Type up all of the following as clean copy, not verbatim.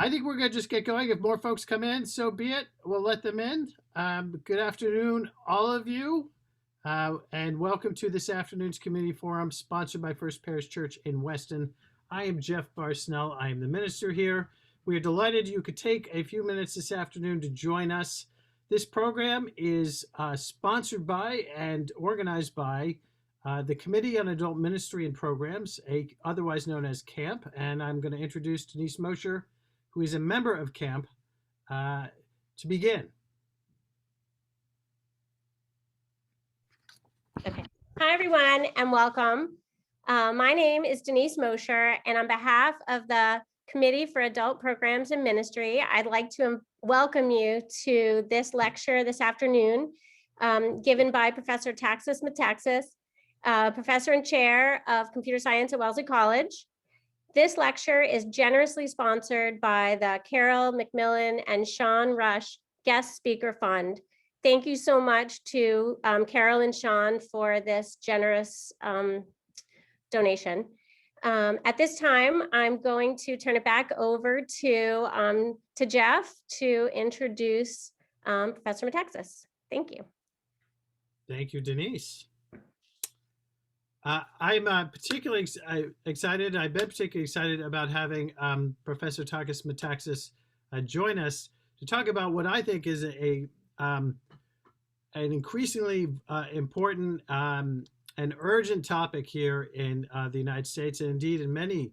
I think we're going to just get going. If more folks come in, so be it. We'll let them in. Good afternoon, all of you, and welcome to this afternoon's community forum sponsored by First Parish Church in Weston. I am Jeff Barsnell. I am the minister here. We are delighted you could take a few minutes this afternoon to join us. This program is sponsored by and organized by the Committee on Adult Ministry and Programs, otherwise known as CAMP, and I'm going to introduce Denise Mosher, who is a member of CAMP, to begin. Okay. Hi, everyone, and welcome. My name is Denise Mosher, and on behalf of the Committee for Adult Programs and Ministry, I'd like to welcome you to this lecture this afternoon, given by Professor Takis Metaxas, Professor and Chair of Computer Science at Wellesley College. This lecture is generously sponsored by the Carol McMillan and Sean Rush Guest Speaker Fund. Thank you so much to Carol and Sean for this generous donation. At this time, I'm going to turn it back over to Jeff to introduce Professor Metaxas. Thank you. Thank you, Denise. I'm particularly excited. I've been particularly excited about having Professor Takis Metaxas join us to talk about what I think is an increasingly important and urgent topic here in the United States, and indeed in many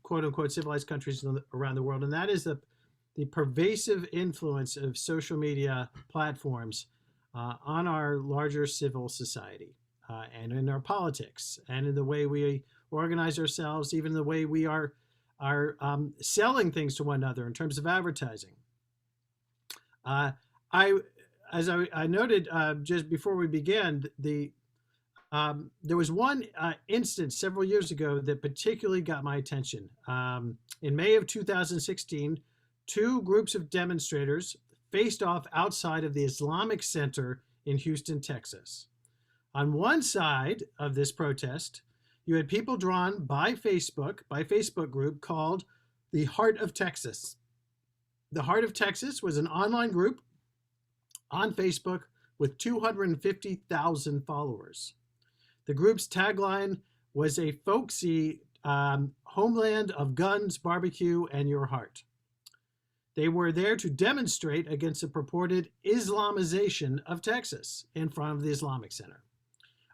quote-unquote civilized countries around the world, and that is the pervasive influence of social media platforms on our larger civil society. And in our politics, and in the way we organize ourselves, even the way we are selling things to one another in terms of advertising. As I noted just before we began, there was one instance several years ago that particularly got my attention. In May of 2016, two groups of demonstrators faced off outside of the Islamic Center in Houston, Texas. On one side of this protest, you had people drawn by Facebook group called the Heart of Texas. The Heart of Texas was an online group on Facebook with 250,000 followers. The group's tagline was a folksy homeland of guns, barbecue, and your heart. They were there to demonstrate against the purported Islamization of Texas in front of the Islamic Center.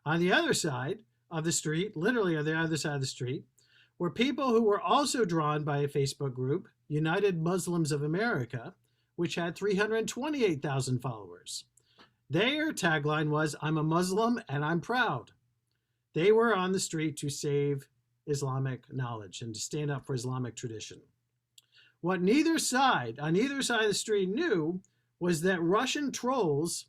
On the other side of the street, literally on the other side of the street, were people who were also drawn by a Facebook group, United Muslims of America, which had 328,000 followers. Their tagline was, "I'm a Muslim and I'm proud." They were on the street to save Islamic knowledge and to stand up for Islamic tradition. What on either side of the street knew was that Russian trolls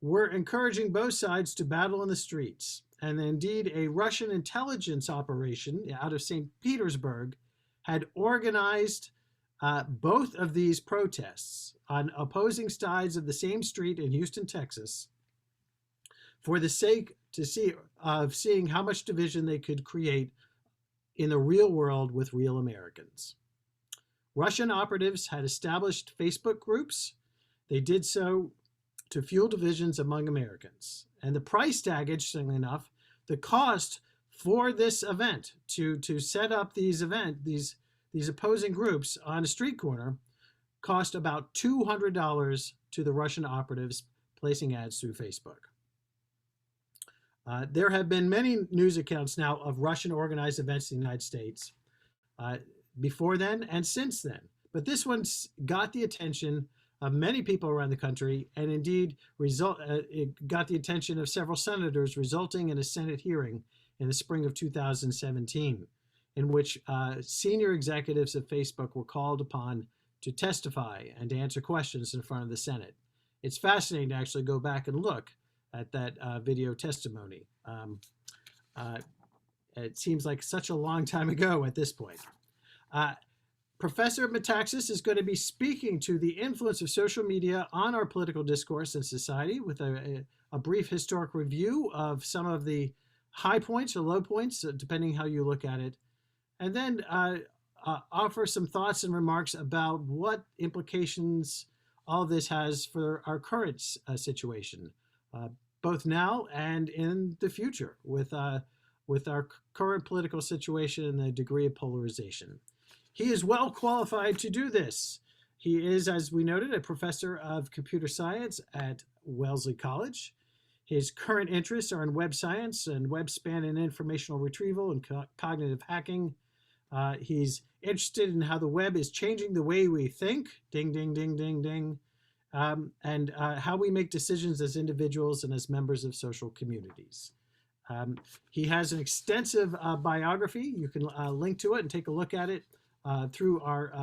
were encouraging both sides to battle in the streets. And indeed, a Russian intelligence operation out of St. Petersburg had organized both of these protests on opposing sides of the same street in Houston, Texas, for the sake of seeing how much division they could create in the real world with real Americans. Russian operatives had established Facebook groups. They did so to fuel divisions among Americans. And the price tag, interestingly enough, the cost for this event, to set up these opposing groups on a street corner, cost about $200 to the Russian operatives placing ads through Facebook. There have been many news accounts now of Russian organized events in the United States before then and since then. But this one's got the attention of many people around the country, and indeed it got the attention of several senators, resulting in a Senate hearing in the spring of 2017, in which senior executives of Facebook were called upon to testify and to answer questions in front of the Senate. It's fascinating to actually go back and look at that video testimony. It seems like such a long time ago at this point. Professor Metaxas is going to be speaking to the influence of social media on our political discourse and society with a brief historic review of some of the high points or low points, depending how you look at it. And then offer some thoughts and remarks about what implications all this has for our current situation, both now and in the future, with our current political situation and the degree of polarization. He is well qualified to do this. He is, as we noted, a professor of computer science at Wellesley College. His current interests are in web science and web span and informational retrieval and cognitive hacking. He's interested in how the web is changing the way we think, ding, ding, ding, ding, ding, and how we make decisions as individuals and as members of social communities. He has an extensive biography. You can link to it and take a look at it through our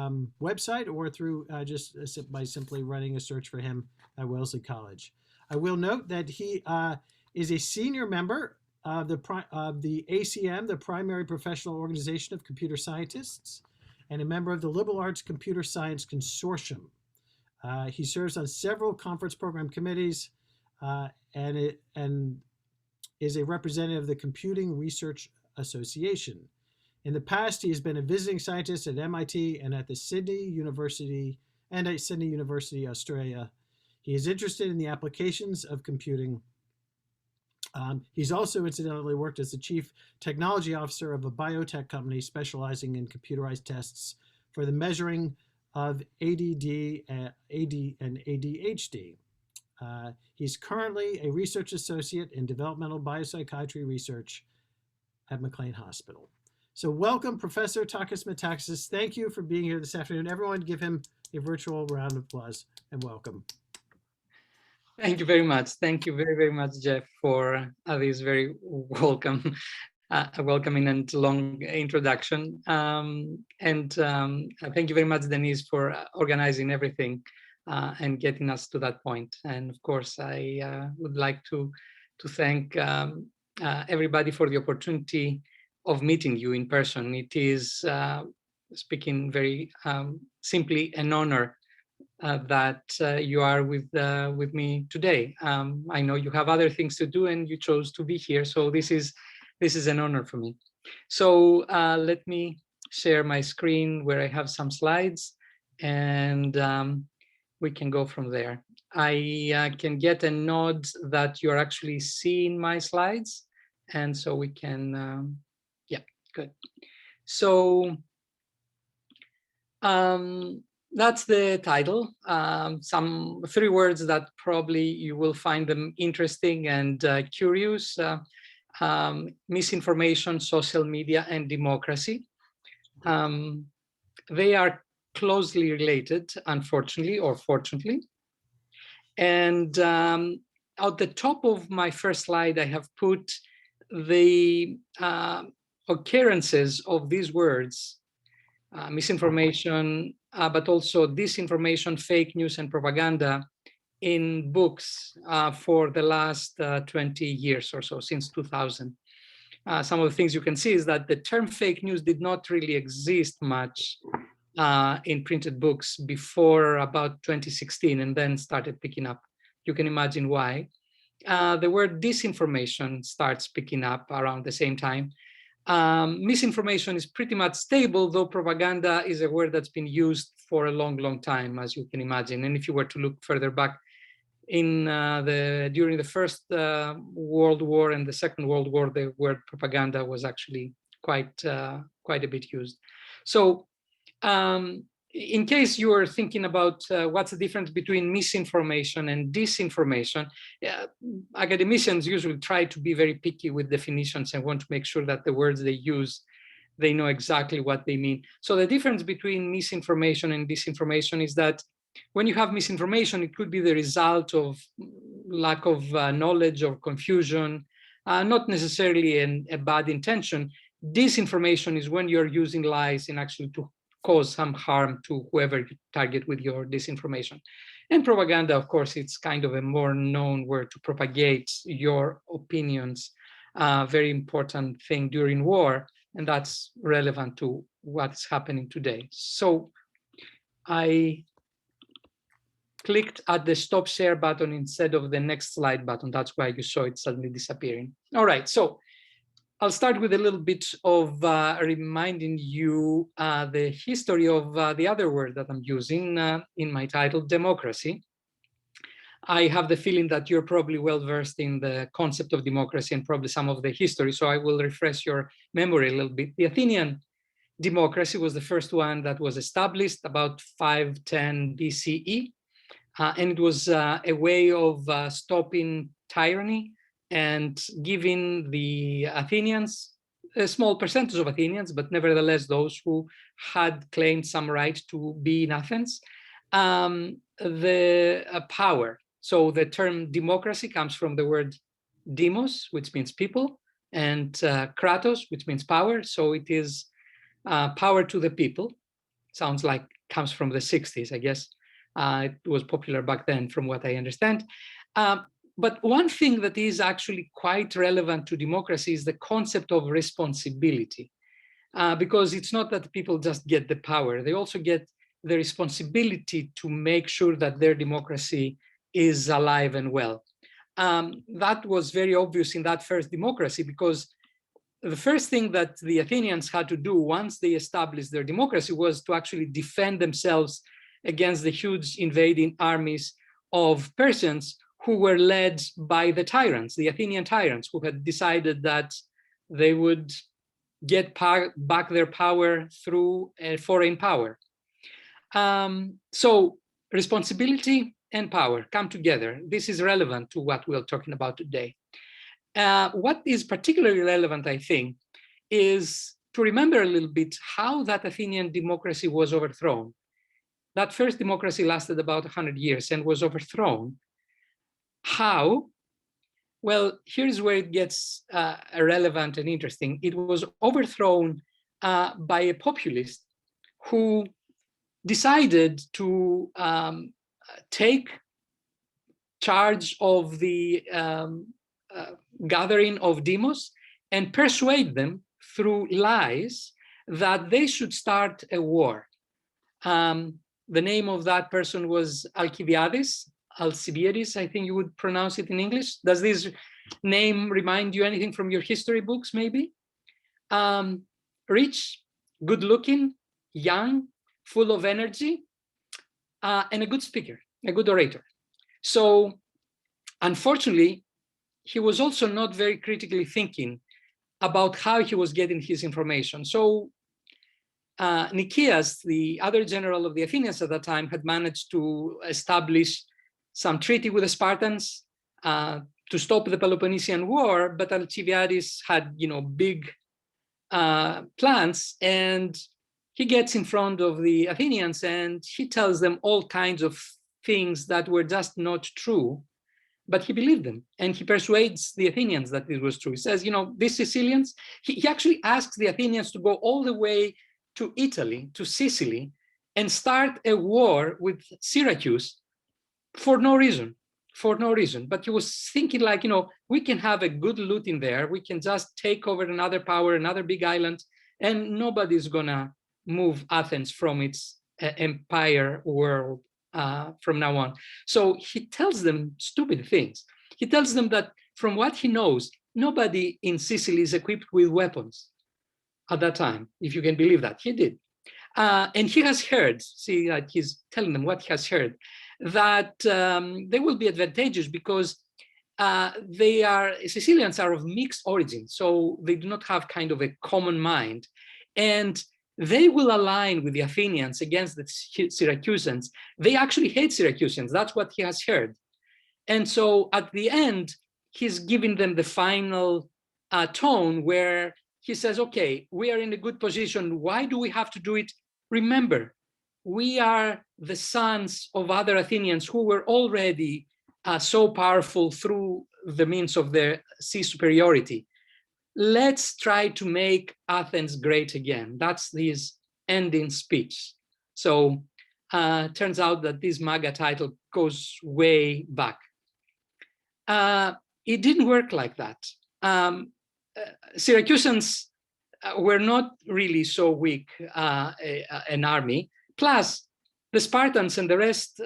website or through just by simply running a search for him at Wellesley College. I will note that he is a senior member of the ACM, the Primary Professional Organization of Computer Scientists, and a member of the Liberal Arts Computer Science Consortium. He serves on several conference program committees and is a representative of the Computing Research Association. In the past, he has been a visiting scientist at MIT and at Sydney University, Australia. He is interested in the applications of computing. He's also incidentally worked as the chief technology officer of a biotech company specializing in computerized tests for the measuring of ADD, and ADHD. He's currently a research associate in developmental biopsychiatry research at McLean Hospital. So welcome, Professor Takis Metaxas. Thank you for being here this afternoon. Everyone give him a virtual round of applause and welcome. Thank you very much. Thank you very, very much, Jeff, for this very welcoming and long introduction. Thank you very much, Denise, for organizing everything and getting us to that point. And of course, I would like to thank everybody for the opportunity of meeting you in person. It is, speaking very simply, an honor that you are with me today. I know you have other things to do and you chose to be here, so this is an honor for me. So let me share my screen where I have some slides, and we can go from there. I can get a nod that you're actually seeing my slides, and so we can, yeah, good. So that's the title. Some 3 words that probably you will find them interesting and curious. Misinformation, social media, and democracy. They are closely related, unfortunately or fortunately. And at the top of my first slide, I have put the occurrences of these words, misinformation, but also disinformation, fake news, and propaganda in books for the last 20 years or so, since 2000. Some of the things you can see is that the term fake news did not really exist much in printed books before about 2016, and then started picking up. You can imagine why. The word disinformation starts picking up around the same time. Misinformation is pretty much stable, though propaganda is a word that's been used for a long, long time, as you can imagine. And if you were to look further back in during the First World War and the Second World War, the word propaganda was actually quite a bit used. So in case you are thinking about what's the difference between misinformation and disinformation, academicians usually try to be very picky with definitions and want to make sure that the words they use, they know exactly what they mean. So the difference between misinformation and disinformation is that when you have misinformation, it could be the result of lack of knowledge or confusion, not necessarily a bad intention. Disinformation is when you're using lies in actually to cause some harm to whoever you target with your disinformation. And propaganda, of course, it's kind of a more known word, to propagate your opinions, very important thing during war, and that's relevant to what's happening today. So I clicked at the stop share button instead of the next slide button. That's why you saw it suddenly disappearing. All right, so I'll start with a little bit of reminding you the history of the other word that I'm using in my title, democracy. I have the feeling that you're probably well versed in the concept of democracy and probably some of the history, so I will refresh your memory a little bit. The Athenian democracy was the first one that was established about 510 BCE, and it was a way of stopping tyranny and giving the Athenians, a small percentage of Athenians, but nevertheless those who had claimed some right to be in Athens, the power. So the term democracy comes from the word demos, which means people, and kratos, which means power. So it is power to the people. Sounds like comes from the 60s, I guess. It was popular back then, from what I understand. But one thing that is actually quite relevant to democracy is the concept of responsibility, because it's not that people just get the power, they also get the responsibility to make sure that their democracy is alive and well. That was very obvious in that first democracy, because the first thing that the Athenians had to do once they established their democracy was to actually defend themselves against the huge invading armies of Persians who were led by the tyrants, the Athenian tyrants, who had decided that they would get back their power through a foreign power. So responsibility and power come together. This is relevant to what we're talking about today. What is particularly relevant, I think, is to remember a little bit how that Athenian democracy was overthrown. That first democracy lasted about 100 years and was overthrown. How? Well, here's where it gets relevant and interesting. It was overthrown by a populist who decided to take charge of the gathering of demos and persuade them through lies that they should start a war. The name of that person was Alcibiades, I think you would pronounce it in English. Does this name remind you anything from your history books, maybe? Rich, good looking, young, full of energy, and a good speaker, a good orator. So unfortunately, he was also not very critically thinking about how he was getting his information. So Nicias, the other general of the Athenians at that time, had managed to establish some treaty with the Spartans to stop the Peloponnesian War, but Alcibiades had, big plans, and he gets in front of the Athenians and he tells them all kinds of things that were just not true, but he believed them, and he persuades the Athenians that it was true. He says, these Sicilians, he actually asks the Athenians to go all the way to Italy, to Sicily, and start a war with Syracuse for no reason. But he was thinking like, we can have a good loot in there. We can just take over another power, another big island, and nobody's gonna move Athens from its empire world from now on. So he tells them stupid things. He tells them that from what he knows, nobody in Sicily is equipped with weapons at that time, if you can believe that. He did. And he has heard, he's telling them what he has heard, that they will be advantageous because Sicilians are of mixed origin, so they do not have kind of a common mind. And they will align with the Athenians against the Syracusans. They actually hate Syracusans. That's what he has heard. And so at the end, he's giving them the final tone where he says, okay, we are in a good position. Why do we have to do it? Remember, we are the sons of other Athenians who were already so powerful through the means of their sea superiority. Let's try to make Athens great again. That's his ending speech. So turns out that this MAGA title goes way back. It didn't work like that. Syracusans were not really so weak an army. Plus, the Spartans and the rest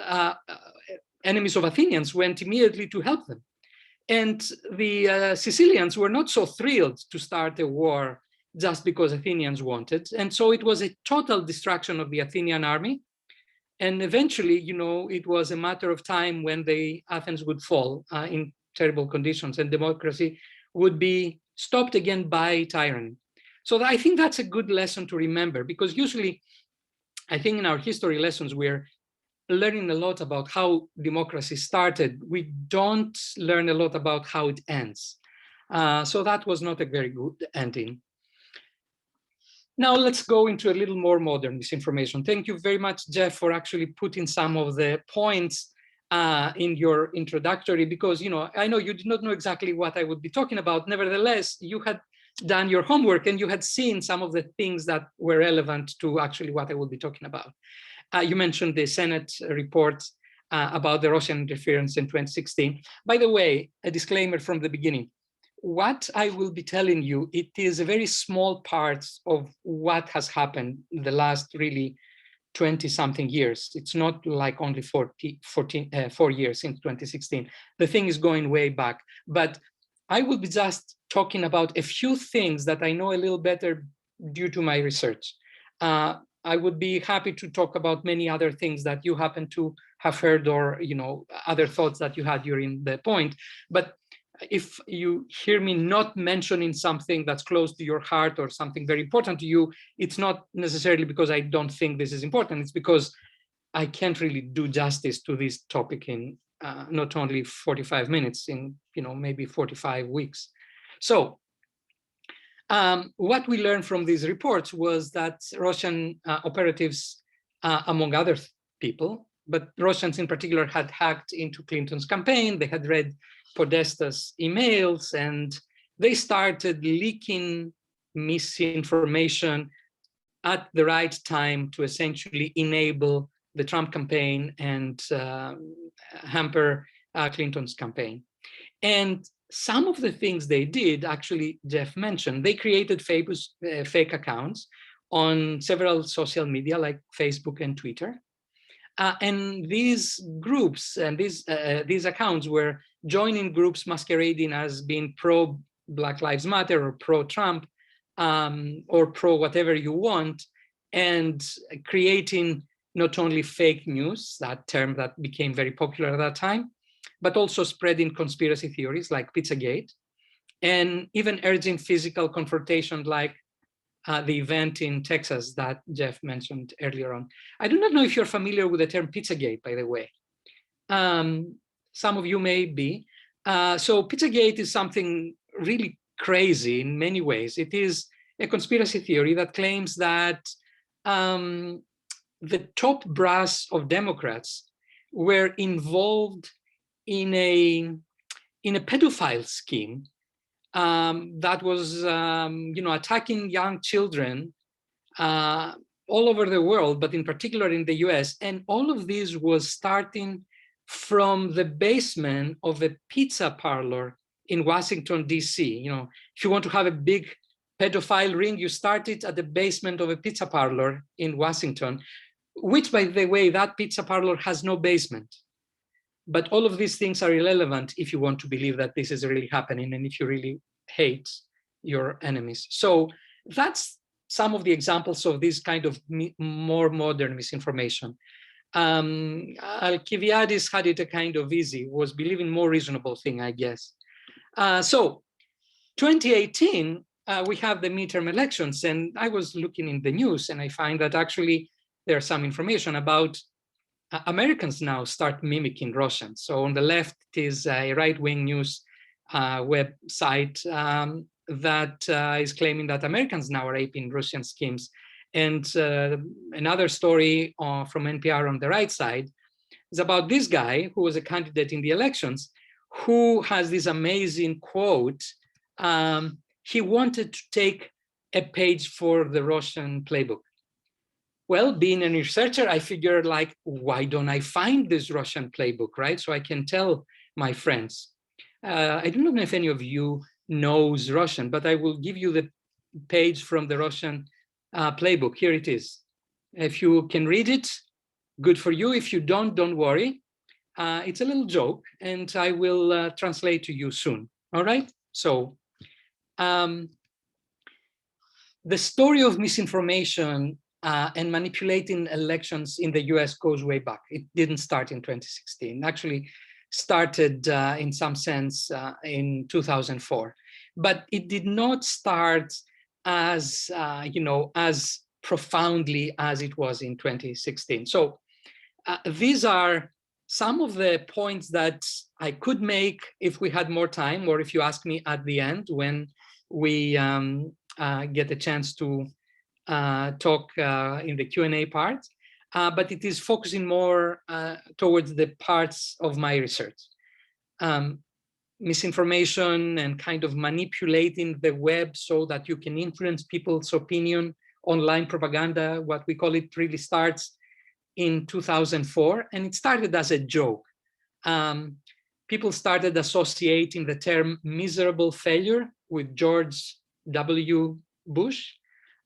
enemies of Athenians went immediately to help them. And the Sicilians were not so thrilled to start a war just because Athenians wanted. And so it was a total destruction of the Athenian army. And eventually, it was a matter of time when Athens would fall in terrible conditions and democracy would be stopped again by tyranny. So I think that's a good lesson to remember, because usually I think in our history lessons, we're learning a lot about how democracy started. We don't learn a lot about how it ends. So that was not a very good ending. Now let's go into a little more modern misinformation. Thank you very much, Jeff, for actually putting some of the points in your introductory, because I know you did not know exactly what I would be talking about. Nevertheless, you had done your homework and you had seen some of the things that were relevant to actually what I will be talking about. You mentioned the Senate report about the Russian interference in 2016. By the way, a disclaimer from the beginning. What I will be telling you, it is a very small part of what has happened in the last really 20-something years. It's not like only 4 years since 2016. The thing is going way back. But I will be just talking about a few things that I know a little better due to my research. I would be happy to talk about many other things that you happen to have heard, or other thoughts that you had during the point. But if you hear me not mentioning something that's close to your heart or something very important to you, it's not necessarily because I don't think this is important. It's because I can't really do justice to this topic in not only 45 minutes, in maybe 45 weeks. So what we learned from these reports was that Russian operatives, among other people, but Russians in particular, had hacked into Clinton's campaign. They had read Podesta's emails, and they started leaking misinformation at the right time to essentially enable the Trump campaign and hamper Clinton's campaign. And some of the things they did, actually, Jeff mentioned, they created fake accounts on several social media like Facebook and Twitter. And these groups and these accounts were joining groups masquerading as being pro-Black Lives Matter or pro-Trump or pro-whatever you want, and creating not only fake news, that term that became very popular at that time, but also spreading conspiracy theories like pizzagate, and even urging physical confrontation like the event in Texas that Jeff mentioned earlier on. I do not know if you're familiar with the term pizzagate, by the way. Some of you may be. So pizzagate is something really crazy in many ways. It is a conspiracy theory that claims that the top brass of Democrats were involved in a pedophile scheme that was, attacking young children all over the world, but in particular in the US. And all of this was starting from the basement of a pizza parlor in Washington, DC. If you want to have a big pedophile ring, you start it at the basement of a pizza parlor in Washington, which, by the way, that pizza parlor has no basement. But all of these things are irrelevant if you want to believe that this is really happening and if you really hate your enemies. So that's some of the examples of this kind of more modern misinformation. Alcibiades had it a kind of easy, was believing more reasonable thing, I guess. So 2018, we have the midterm elections, and I was looking in the news and I find that actually there's some information about Americans now start mimicking Russians. So on the left is a right-wing news website that is claiming that Americans now are aping Russian schemes. And another story from NPR on the right side is about this guy who was a candidate in the elections, who has this amazing quote. He wanted to take a page for the Russian playbook. Well, being a researcher, I figured, like, why don't I find this Russian playbook, right? So I can tell my friends. I do not know if any of you knows Russian, but I will give you the page from the Russian playbook. Here it is. If you can read it, good for you. If you don't worry. it's a little joke, and I will translate to you soon. All right? So the story of misinformation and manipulating elections in the US goes way back. It didn't start in 2016. Actually started in some sense in 2004. But it did not start as, as profoundly as it was in 2016. So these are some of the points that I could make if we had more time, or if you ask me at the end when we get a chance to talk in the Q&A part. But it is focusing more towards the parts of my research. Misinformation and kind of manipulating the web so that you can influence people's opinion, online propaganda, what we call it, really starts in 2004, and it started as a joke. People started associating the term miserable failure with George W. Bush.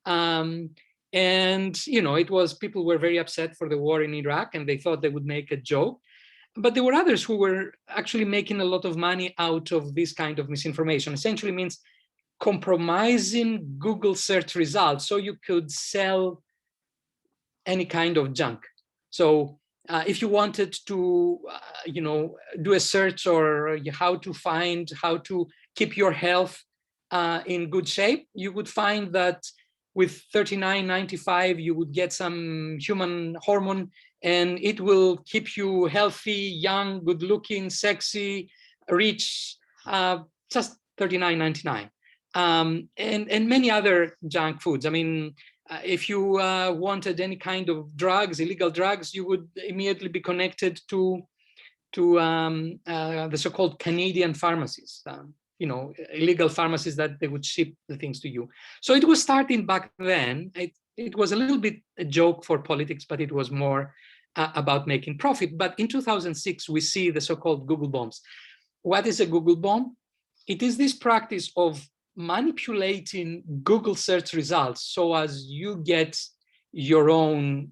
And, it was, people were very upset for the war in Iraq, and they thought they would make a joke. But there were others who were actually making a lot of money out of this kind of misinformation. Essentially means compromising Google search results so you could sell any kind of junk. So if you wanted to, do a search or how to keep your health in good shape, you would find that with $39.95, you would get some human hormone, and it will keep you healthy, young, good-looking, sexy, rich, just $39.99. And many other junk foods. I mean, if you wanted any kind of drugs, illegal drugs, you would immediately be connected to the so-called Canadian pharmacies, illegal pharmacies that they would ship the things to you. So it was starting back then. It was a little bit a joke for politics, but it was more about making profit. But in 2006, we see the so-called Google bombs. What is a Google bomb? It is this practice of manipulating Google search results so as you get your own,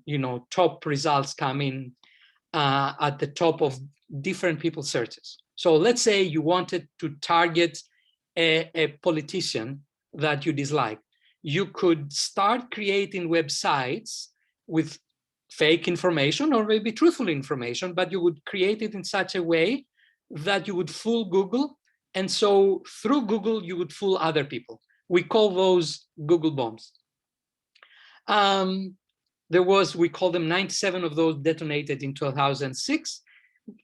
top results coming at the top of different people's searches. So let's say you wanted to target a politician that you dislike. You could start creating websites with fake information or maybe truthful information, but you would create it in such a way that you would fool Google. And so through Google, you would fool other people. We call those Google bombs. We call them 97 of those detonated in 2006.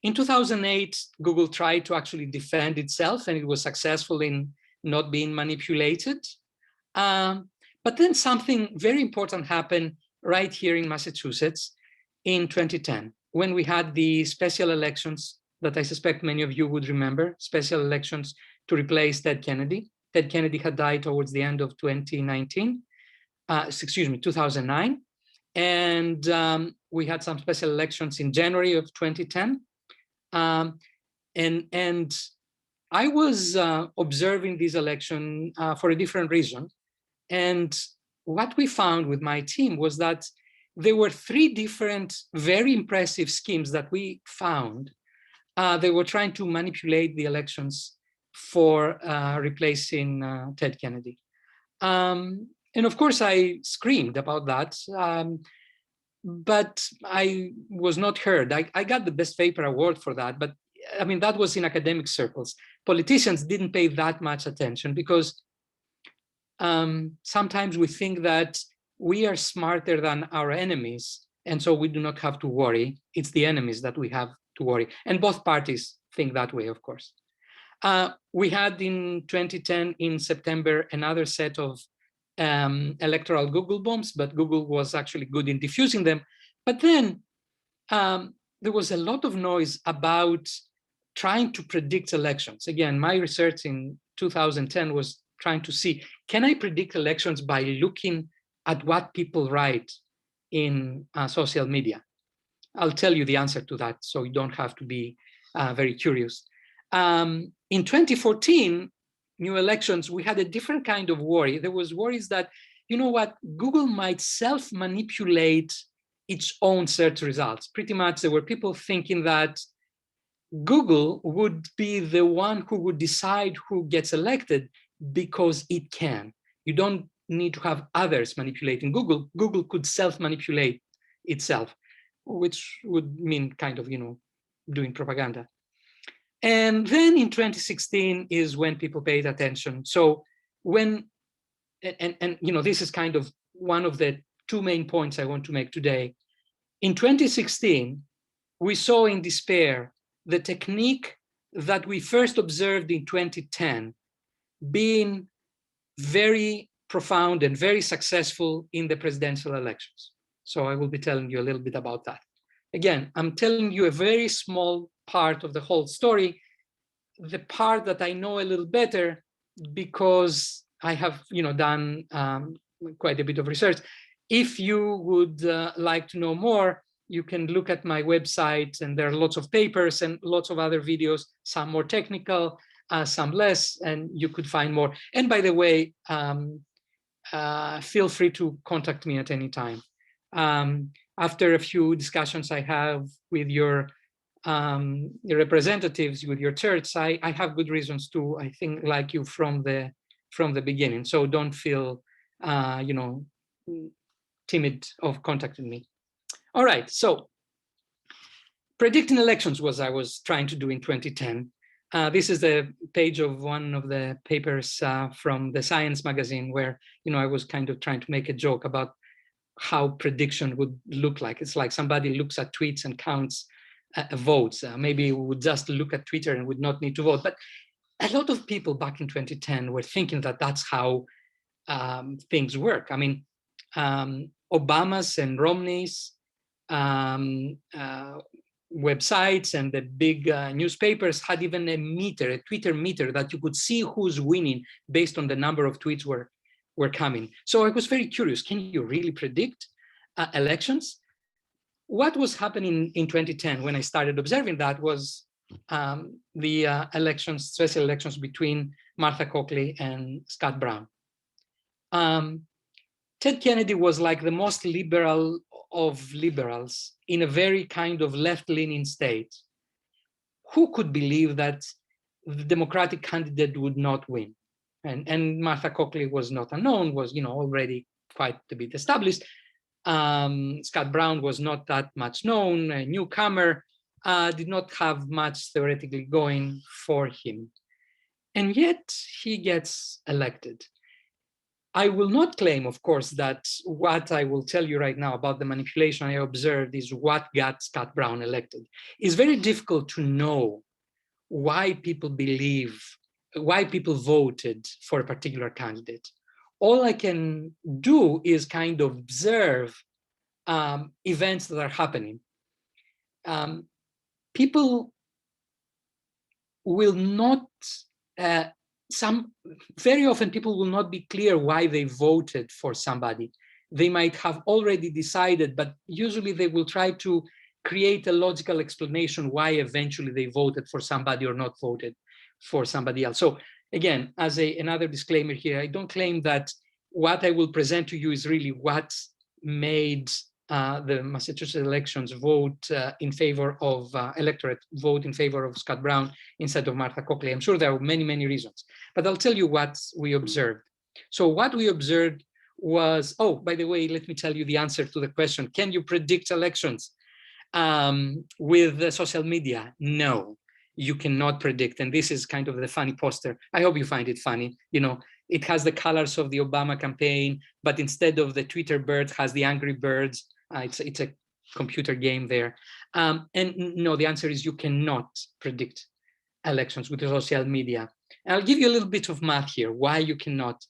In 2008, Google tried to actually defend itself, and it was successful in not being manipulated. But then something very important happened right here in Massachusetts in 2010, when we had the special elections that I suspect many of you would remember, special elections to replace Ted Kennedy. Ted Kennedy had died towards the end of 2009. And we had some special elections in January of 2010. And I was observing this election for a different reason. And what we found with my team was that there were three different, very impressive schemes that we found. They were trying to manipulate the elections for replacing Ted Kennedy. And of course, I screamed about that, but I was not heard. I got the Best Paper Award for that, but I mean, that was in academic circles. Politicians didn't pay that much attention because sometimes we think that we are smarter than our enemies, and so we do not have to worry. It's the enemies that we have to worry. And both parties think that way, of course. We had in 2010, in September, another set of electoral Google bombs, but Google was actually good in diffusing them. But then there was a lot of noise about trying to predict elections. Again, my research in 2010 was trying to see, can I predict elections by looking at what people write in social media? I'll tell you the answer to that, so you don't have to be very curious. In 2014, new elections, we had a different kind of worry. There was worries that, you know what, Google might self-manipulate its own search results. Pretty much there were people thinking that Google would be the one who would decide who gets elected because it can. You don't need to have others manipulating Google. Google could self-manipulate itself, which would mean kind of, doing propaganda. And then in 2016 is when people paid attention. So when, and this is kind of one of the two main points I want to make today. In 2016, we saw in despair the technique that we first observed in 2010 being very profound and very successful in the presidential elections. So I will be telling you a little bit about that. Again, I'm telling you a very small part of the whole story, the part that I know a little better because I have done quite a bit of research. If you would like to know more, you can look at my website, and there are lots of papers and lots of other videos, some more technical, some less, and you could find more. And by the way, feel free to contact me at any time. After a few discussions I have with your representatives, with your church, I have good reasons to, I think, like you from the beginning. So don't feel, timid of contacting me. All right, so predicting elections was I was trying to do in 2010. This is the page of one of the papers from the Science magazine where, I was kind of trying to make a joke about how prediction would look like. It's like somebody looks at tweets and counts votes. Maybe we would just look at Twitter and would not need to vote. But a lot of people back in 2010 were thinking that that's how things work. I mean, Obama's and Romney's websites and the big newspapers had even a Twitter meter that you could see who's winning based on the number of tweets were coming. So I was very curious, can you really predict elections? What was happening in 2010 when I started observing that was the elections, special elections between Martha Coakley and Scott Brown. Ted Kennedy was like the most liberal of liberals in a very kind of left-leaning state. Who could believe that the Democratic candidate would not win? And Martha Coakley was not unknown, was already quite a bit established. Scott Brown was not that much known, a newcomer, did not have much theoretically going for him. And yet he gets elected. I will not claim, of course, that what I will tell you right now about the manipulation I observed is what got Scott Brown elected. It's very difficult to know why people voted for a particular candidate. All I can do is kind of observe events that are happening. People will not, very often people will not be clear why they voted for somebody. They might have already decided, but usually they will try to create a logical explanation why eventually they voted for somebody or not voted for somebody else. So again, as another disclaimer here, I don't claim that what I will present to you is really what made the Massachusetts elections vote in favor of electorate vote in favor of Scott Brown instead of Martha Coakley. I'm sure there are many, many reasons, but I'll tell you what we observed. So what we observed was, oh, by the way, let me tell you the answer to the question, can you predict elections with social media? No, you cannot predict. And this is kind of the funny poster. I hope you find it funny. It has the colors of the Obama campaign, but instead of the Twitter birds, has the Angry Birds. It's a computer game there. And no, the answer is you cannot predict elections with social media. And I'll give you a little bit of math here, why you cannot.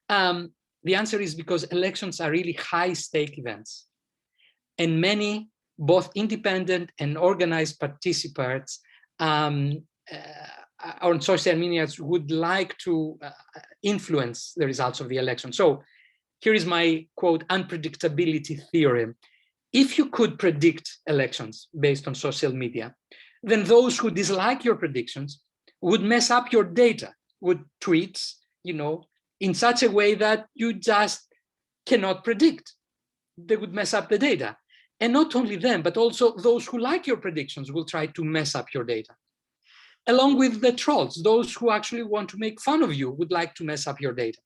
The answer is because elections are really high-stake events. And many, both independent and organized participants on social media would like to influence the results of the election. So here is my, quote, unpredictability theorem. If you could predict elections based on social media, then those who dislike your predictions would mess up your data, would tweet, in such a way that you just cannot predict. They would mess up the data. And not only them, but also those who like your predictions will try to mess up your data. along with the trolls, those who actually want to make fun of you, would like to mess up your data.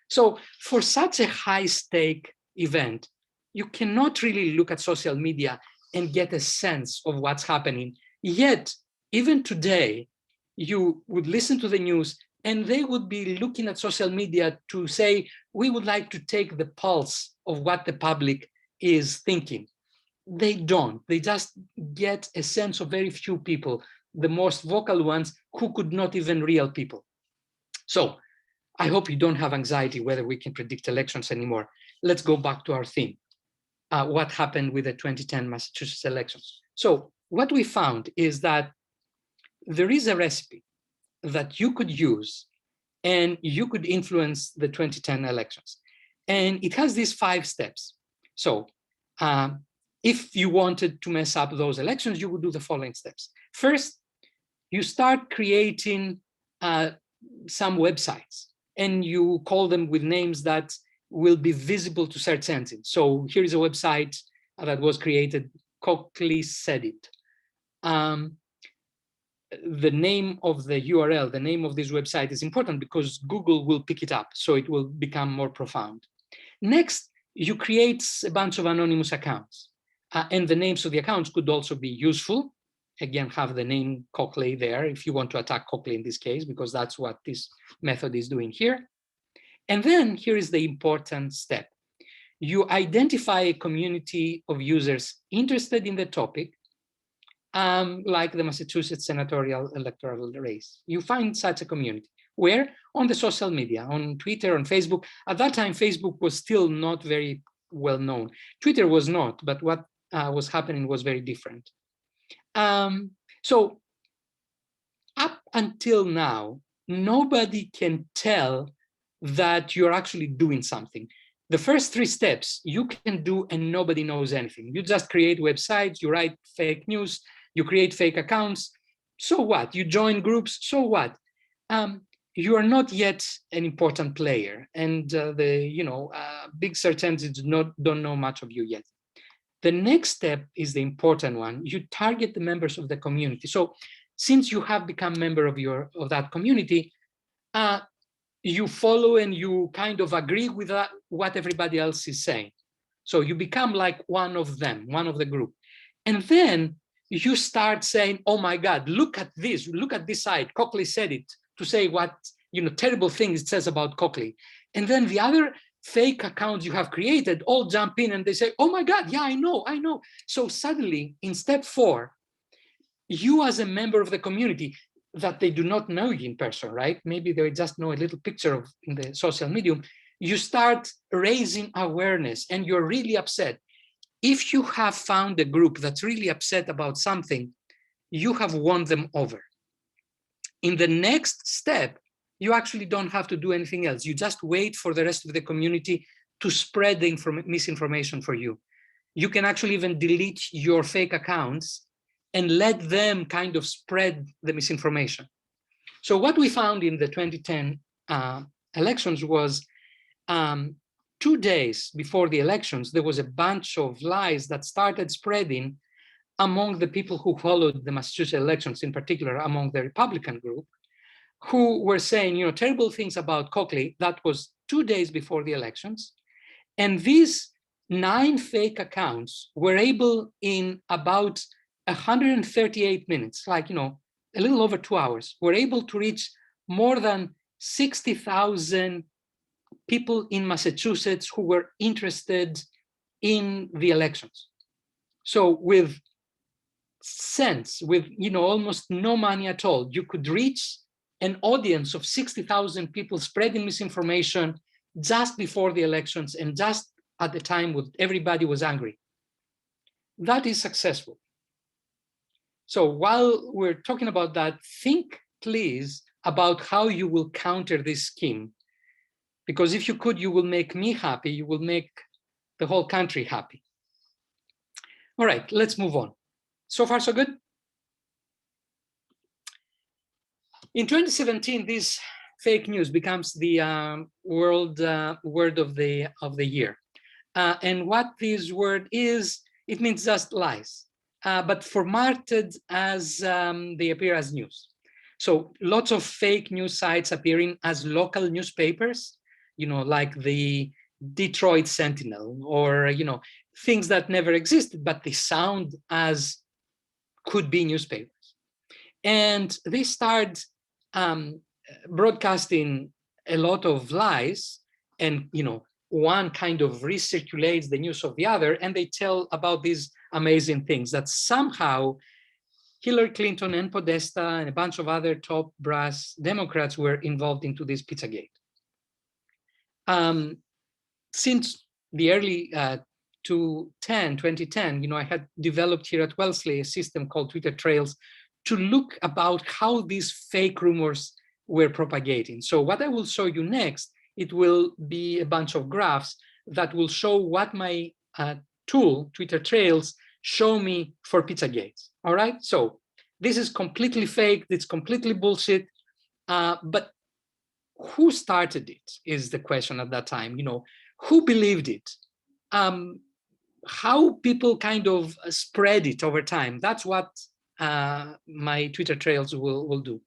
So for such a high stake event, you cannot really look at social media and get a sense of what's happening. Yet, even today, you would listen to the news and they would be looking at social media to say, we would like to take the pulse of what the public is thinking. They don't. They just get a sense of very few people, the most vocal ones, who could not even real people. So I hope you don't have anxiety whether we can predict elections anymore. Let's go back to our theme. What happened with the 2010 Massachusetts elections? So what we found is that there is a recipe that you could use and you could influence the 2010 elections. And it has these 5 steps. So if you wanted to mess up those elections, you would do the following steps. First, you start creating some websites and you call them with names that will be visible to search engines. So here is a website that was created, Coakley Said It. The name of the URL, the name of this website is important because Google will pick it up, so it will become more profound. Next, you create a bunch of anonymous accounts, and the names of the accounts could also be useful. Again, have the name Coakley there if you want to attack Coakley in this case, because that's what this method is doing here. And then here is the important step. You identify a community of users interested in the topic, like the Massachusetts senatorial electoral race. You find such a community. Where? On the social media, on Twitter, on Facebook. At that time, Facebook was still not very well known. Twitter was not, but what was happening was very different. So up until now, nobody can tell that you're actually doing something. The first 3 steps you can do and nobody knows anything. You just create websites, you write fake news, you create fake accounts. So what? You join groups, so what? You are not yet an important player, and big search engines don't know much of you yet. The next step is the important one. You target the members of the community. So since you have become a member of that community, you follow and you kind of agree with what everybody else is saying. So you become like one of them, one of the group. And then you start saying, oh my God, look at this site, Coakley said it, to say what terrible things it says about Coakley. And then the other fake accounts you have created all jump in and they say, oh my God, yeah, I know. So suddenly in step 4, you as a member of the community that they do not know you in person, right? Maybe they just know a little picture of in the social medium. You start raising awareness and you're really upset. If you have found a group that's really upset about something, you have won them over. In the next step, you actually don't have to do anything else. You just wait for the rest of the community to spread the misinformation for you. You can actually even delete your fake accounts and let them kind of spread the misinformation. So what we found in the 2010 elections was 2 days before the elections, there was a bunch of lies that started spreading among the people who followed the Massachusetts elections, in particular among the Republican group, who were saying, terrible things about Coakley. That was 2 days before the elections. And these 9 fake accounts were able in about 138 minutes, like, a little over 2 hours, were able to reach more than 60,000 people in Massachusetts who were interested in the elections. So with cents, with almost no money at all, you could reach an audience of 60,000 people spreading misinformation just before the elections and just at the time when everybody was angry. That is successful. So while we're talking about that, think please about how you will counter this scheme. Because if you could, you will make me happy, you will make the whole country happy. All right, let's move on. So far, so good? In 2017, this fake news becomes the world word of the year. And what this word is, it means just lies, but formatted as they appear as news. So lots of fake news sites appearing as local newspapers, like the Detroit Sentinel, or, things that never existed, but they sound as could be newspapers. And they start broadcasting a lot of lies, and, one kind of recirculates the news of the other, and they tell about these amazing things that somehow Hillary Clinton and Podesta and a bunch of other top brass Democrats were involved into this pizzagate. Since the early 2010, I had developed here at Wellesley a system called Twitter Trails to look about how these fake rumors were propagating. So what I will show you next, it will be a bunch of graphs that will show what my tool, Twitter Trails, show me for pizzagates. All right, so this is completely fake, it's completely bullshit, but who started it is the question at that time. Who believed it? How people kind of spread it over time. That's what my Twitter Trails will do.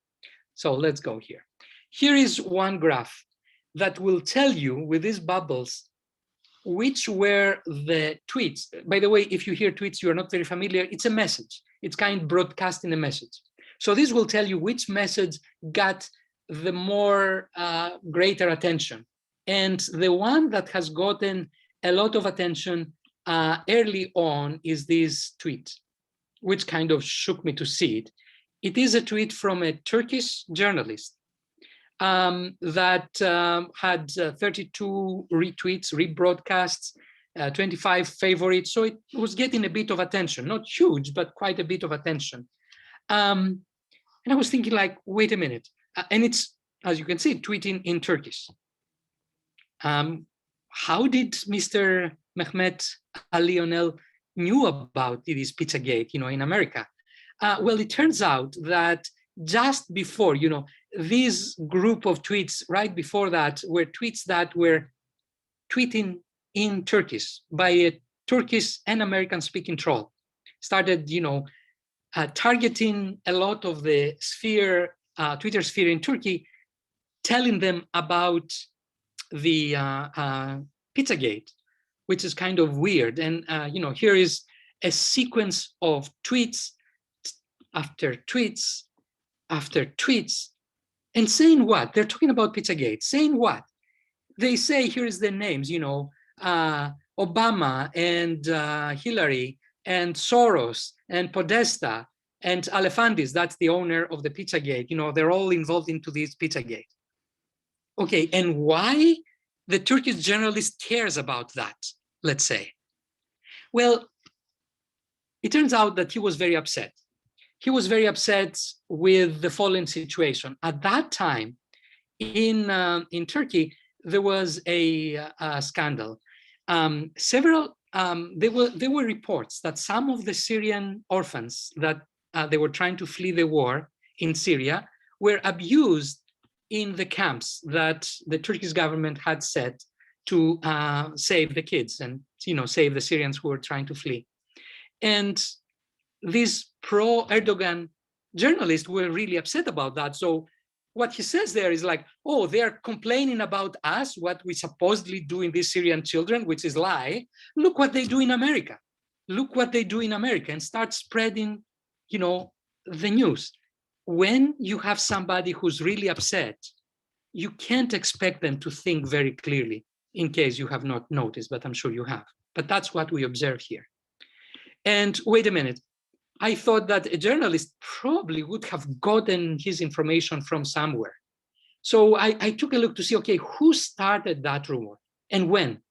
So let's go here. Here is one graph that will tell you with these bubbles which were the tweets. By the way, if you hear tweets you are not very familiar, it's a message. It's kind of broadcasting a message. So this will tell you which message got the more greater attention. And the one that has gotten a lot of attention early on is this tweet, which kind of shook me to see it. It is a tweet from a Turkish journalist that had 32 retweets, rebroadcasts, 25 favorites. So it was getting a bit of attention, not huge, but quite a bit of attention. And I was thinking like, wait a minute. And it's, as you can see, tweeting in Turkish. How did Mr. Mehmet Ali Onel knew about this Pizzagate, in America? Well, it turns out that just before, this group of tweets right before that were tweets that were tweeting in Turkish by a Turkish and American speaking troll. Started, targeting a lot of the sphere, Twitter sphere in Turkey, telling them about the Pizzagate, which is kind of weird. And, here is a sequence of tweets after tweets after tweets, and saying what? They're talking about Pizzagate, saying what? They say, here is the names, Obama and Hillary and Soros and Podesta and Alefandis, that's the owner of the Pizzagate, they're all involved into this Pizzagate. Okay, and why the Turkish journalist cares about that, let's say? Well, it turns out that he was very upset. He was very upset with the following situation. At that time, in Turkey, there was a scandal. There were reports that some of the Syrian orphans that they were trying to flee the war in Syria were abused in the camps that the Turkish government had set to save the kids and save the Syrians who were trying to flee. And these pro-Erdogan journalists were really upset about that. So what he says there is like, oh, they're complaining about us, what we supposedly do in these Syrian children, which is lie. Look what they do in America. Look what they do in America, and start spreading, the news. When you have somebody who's really upset, you can't expect them to think very clearly, in case you have not noticed, but I'm sure you have. But that's what we observe here. And wait a minute, I thought that a journalist probably would have gotten his information from somewhere. So I took a look to see, okay, who started that rumor and when?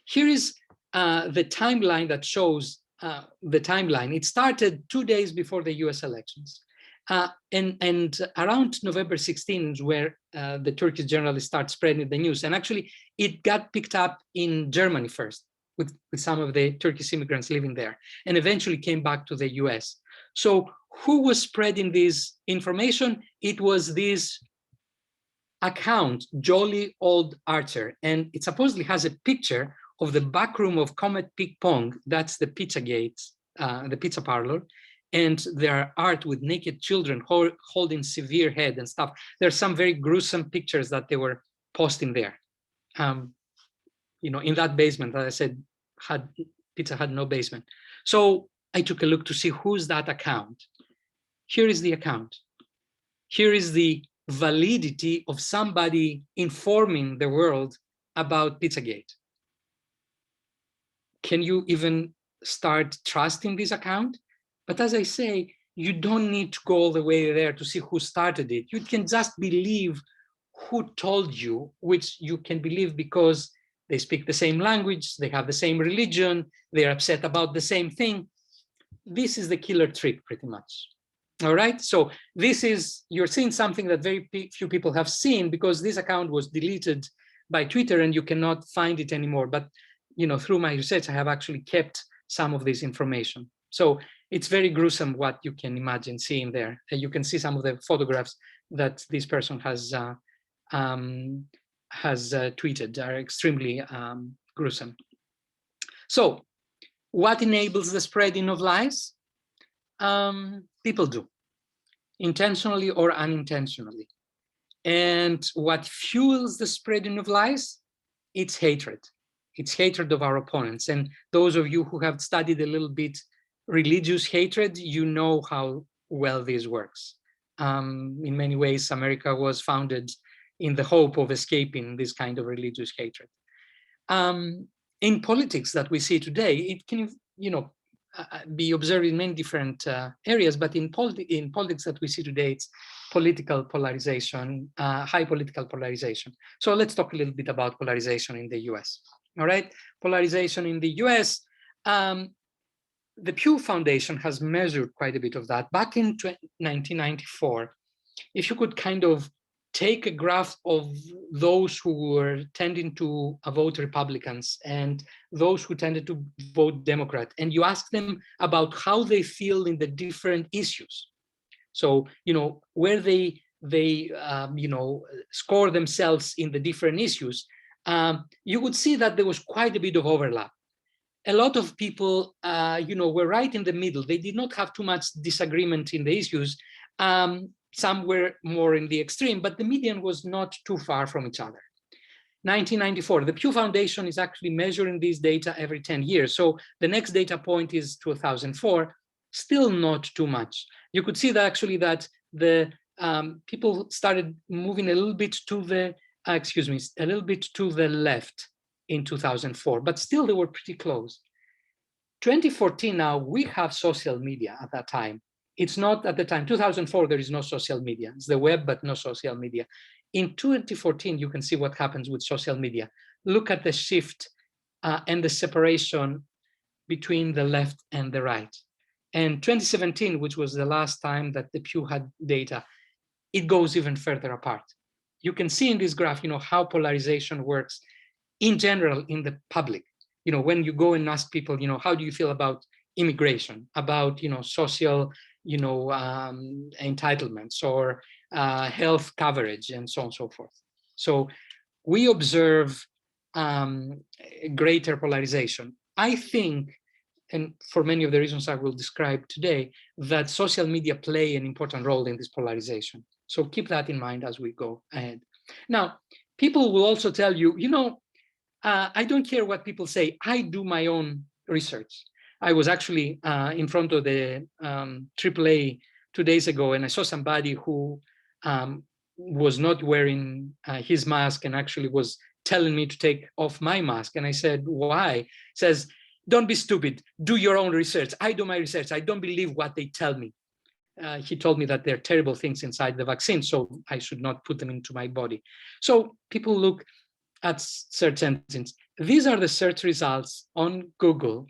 Here is the timeline that shows the timeline. It started 2 days before the US elections. And around November 16 is where the Turkish journalists start spreading the news. And actually, it got picked up in Germany first, with some of the Turkish immigrants living there, and eventually came back to the US. So who was spreading this information? It was this account, Jolly Old Archer, and it supposedly has a picture of the back room of Comet Ping Pong, that's the Pizzagate, the pizza parlor, and their art with naked children holding severe head and stuff. There's some very gruesome pictures that they were posting there. In that basement that I said Pizza had no basement. So I took a look to see who's that account. Here is the account. Here is the validity of somebody informing the world about Pizzagate. Can you even start trusting this account? But as I say, you don't need to go all the way there to see who started it. You can just believe who told you, which you can believe because they speak the same language, they have the same religion, they're upset about the same thing. This is the killer trick, pretty much. All right, so you're seeing something that very few people have seen, because this account was deleted by Twitter and you cannot find it anymore. But through my research, I have actually kept some of this information. So it's very gruesome what you can imagine seeing there. You can see some of the photographs that this person has tweeted are extremely gruesome. So what enables the spreading of lies? People do, intentionally or unintentionally. And what fuels the spreading of lies? It's hatred. It's hatred of our opponents. And those of you who have studied a little bit religious hatred, you know how well this works. In many ways, America was founded in the hope of escaping this kind of religious hatred. In politics that we see today, it can, be observed in many different areas, but in politics that we see today, it's political polarization, high political polarization. So let's talk a little bit about polarization in the US. All right, polarization in the US. The Pew Foundation has measured quite a bit of that. Back in 1994, if you could kind of take a graph of those who were tending to vote Republicans and those who tended to vote Democrat, and you ask them about how they feel in the different issues. So, where they score themselves in the different issues, you would see that there was quite a bit of overlap. A lot of people, were right in the middle. They did not have too much disagreement in the issues. Some were more in the extreme, but the median was not too far from each other. 1994, the Pew Foundation is actually measuring these data every 10 years. So the next data point is 2004, still not too much. You could see that actually that the people started moving a little bit to the, a little bit to the left in 2004, but still they were pretty close. 2014 now, we have social media at that time. It's not at the time, 2004, there is no social media. It's the web, but no social media. In 2014, you can see what happens with social media. Look at the shift and the separation between the left and the right. And 2017, which was the last time that the Pew had data, it goes even further apart. You can see in this graph, how polarization works in general in the public. When you go and ask people, how do you feel about immigration, about, social, entitlements or health coverage and so on and so forth. So we observe greater polarization. I think, and for many of the reasons I will describe today, that social media play an important role in this polarization. So keep that in mind as we go ahead. Now, people will also tell you, I don't care what people say. I do my own research. I was actually in front of the AAA 2 days ago, and I saw somebody who was not wearing his mask and actually was telling me to take off my mask. And I said, why? He says, don't be stupid. Do your own research. I do my research. I don't believe what they tell me. He told me that there are terrible things inside the vaccine, so I should not put them into my body. So people look at search engines. These are the search results on Google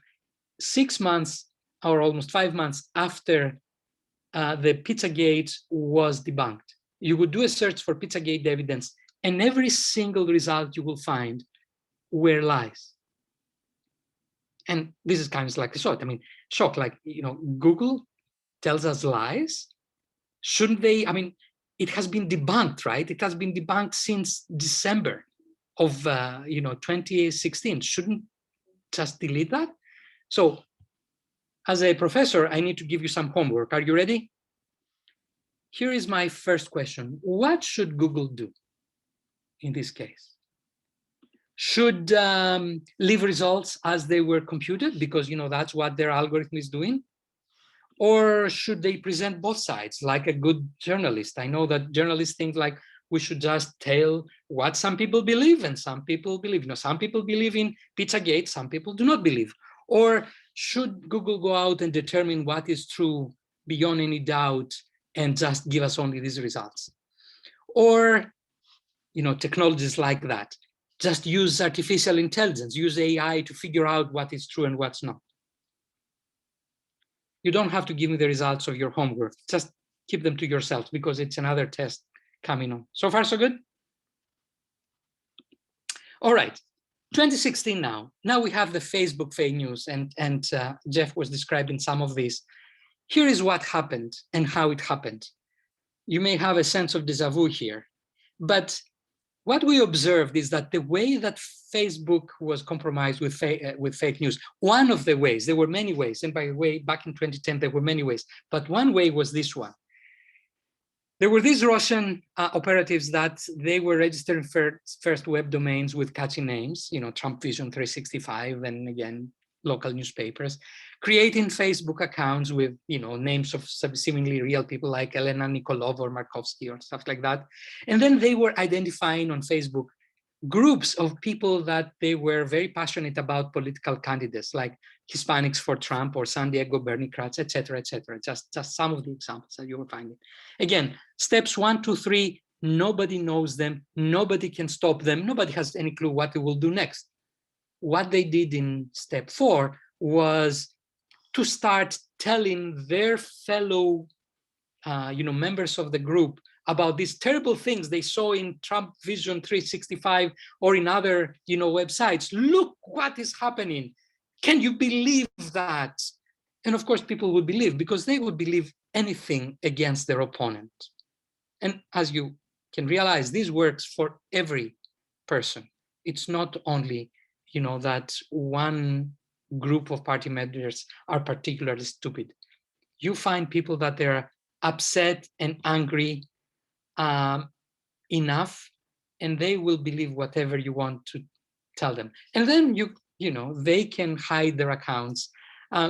6 months or almost 5 months after the Pizzagate was debunked. You would do a search for Pizzagate evidence, and every single result you will find were lies. And this is kind of like a shock. Like, Google tells us lies. Shouldn't they? It has been debunked, right? It has been debunked since December of 2016. Shouldn't just delete that? So as a professor, I need to give you some homework. Are you ready? Here is my first question. What should Google do in this case? Should leave results as they were computed, because that's what their algorithm is doing? Or should they present both sides like a good journalist? I know that journalists think like we should just tell what some people believe and some people believe. Some people believe in pizzagate, some people do not believe. Or should Google go out and determine what is true beyond any doubt and just give us only these results? Or, technologies like that, just use artificial intelligence, use AI to figure out what is true and what's not. You don't have to give me the results of your homework. Just keep them to yourself because it's another test coming on. So far, so good? All right, 2016 now. Now we have the Facebook fake news, and Jeff was describing some of this. Here is what happened and how it happened. You may have a sense of déjà vu here, but what we observed is that the way that Facebook was compromised with fake news, one of the ways, there were many ways, and by the way, back in 2010, there were many ways, but one way was this one. There were these Russian operatives that they were registering first web domains with catchy names, Trump Vision 365, and again, local newspapers, creating Facebook accounts with, names of seemingly real people like Elena Nikolov or Markovsky or stuff like that. And then they were identifying on Facebook groups of people that they were very passionate about political candidates, like Hispanics for Trump or San Diego Bernicrats, et cetera, just some of the examples that you were finding. Again, steps 1, 2, 3, nobody knows them, nobody can stop them, nobody has any clue what they will do next. What they did in step 4 was to start telling their fellow members of the group about these terrible things they saw in Trump Vision 365 or in other websites. Look what is happening. Can you believe that? And of course, people would believe because they would believe anything against their opponent. And as you can realize, this works for every person. It's not only that one group of party members are particularly stupid. You find people that they're upset and angry enough, and they will believe whatever you want to tell them. And then they can hide their accounts.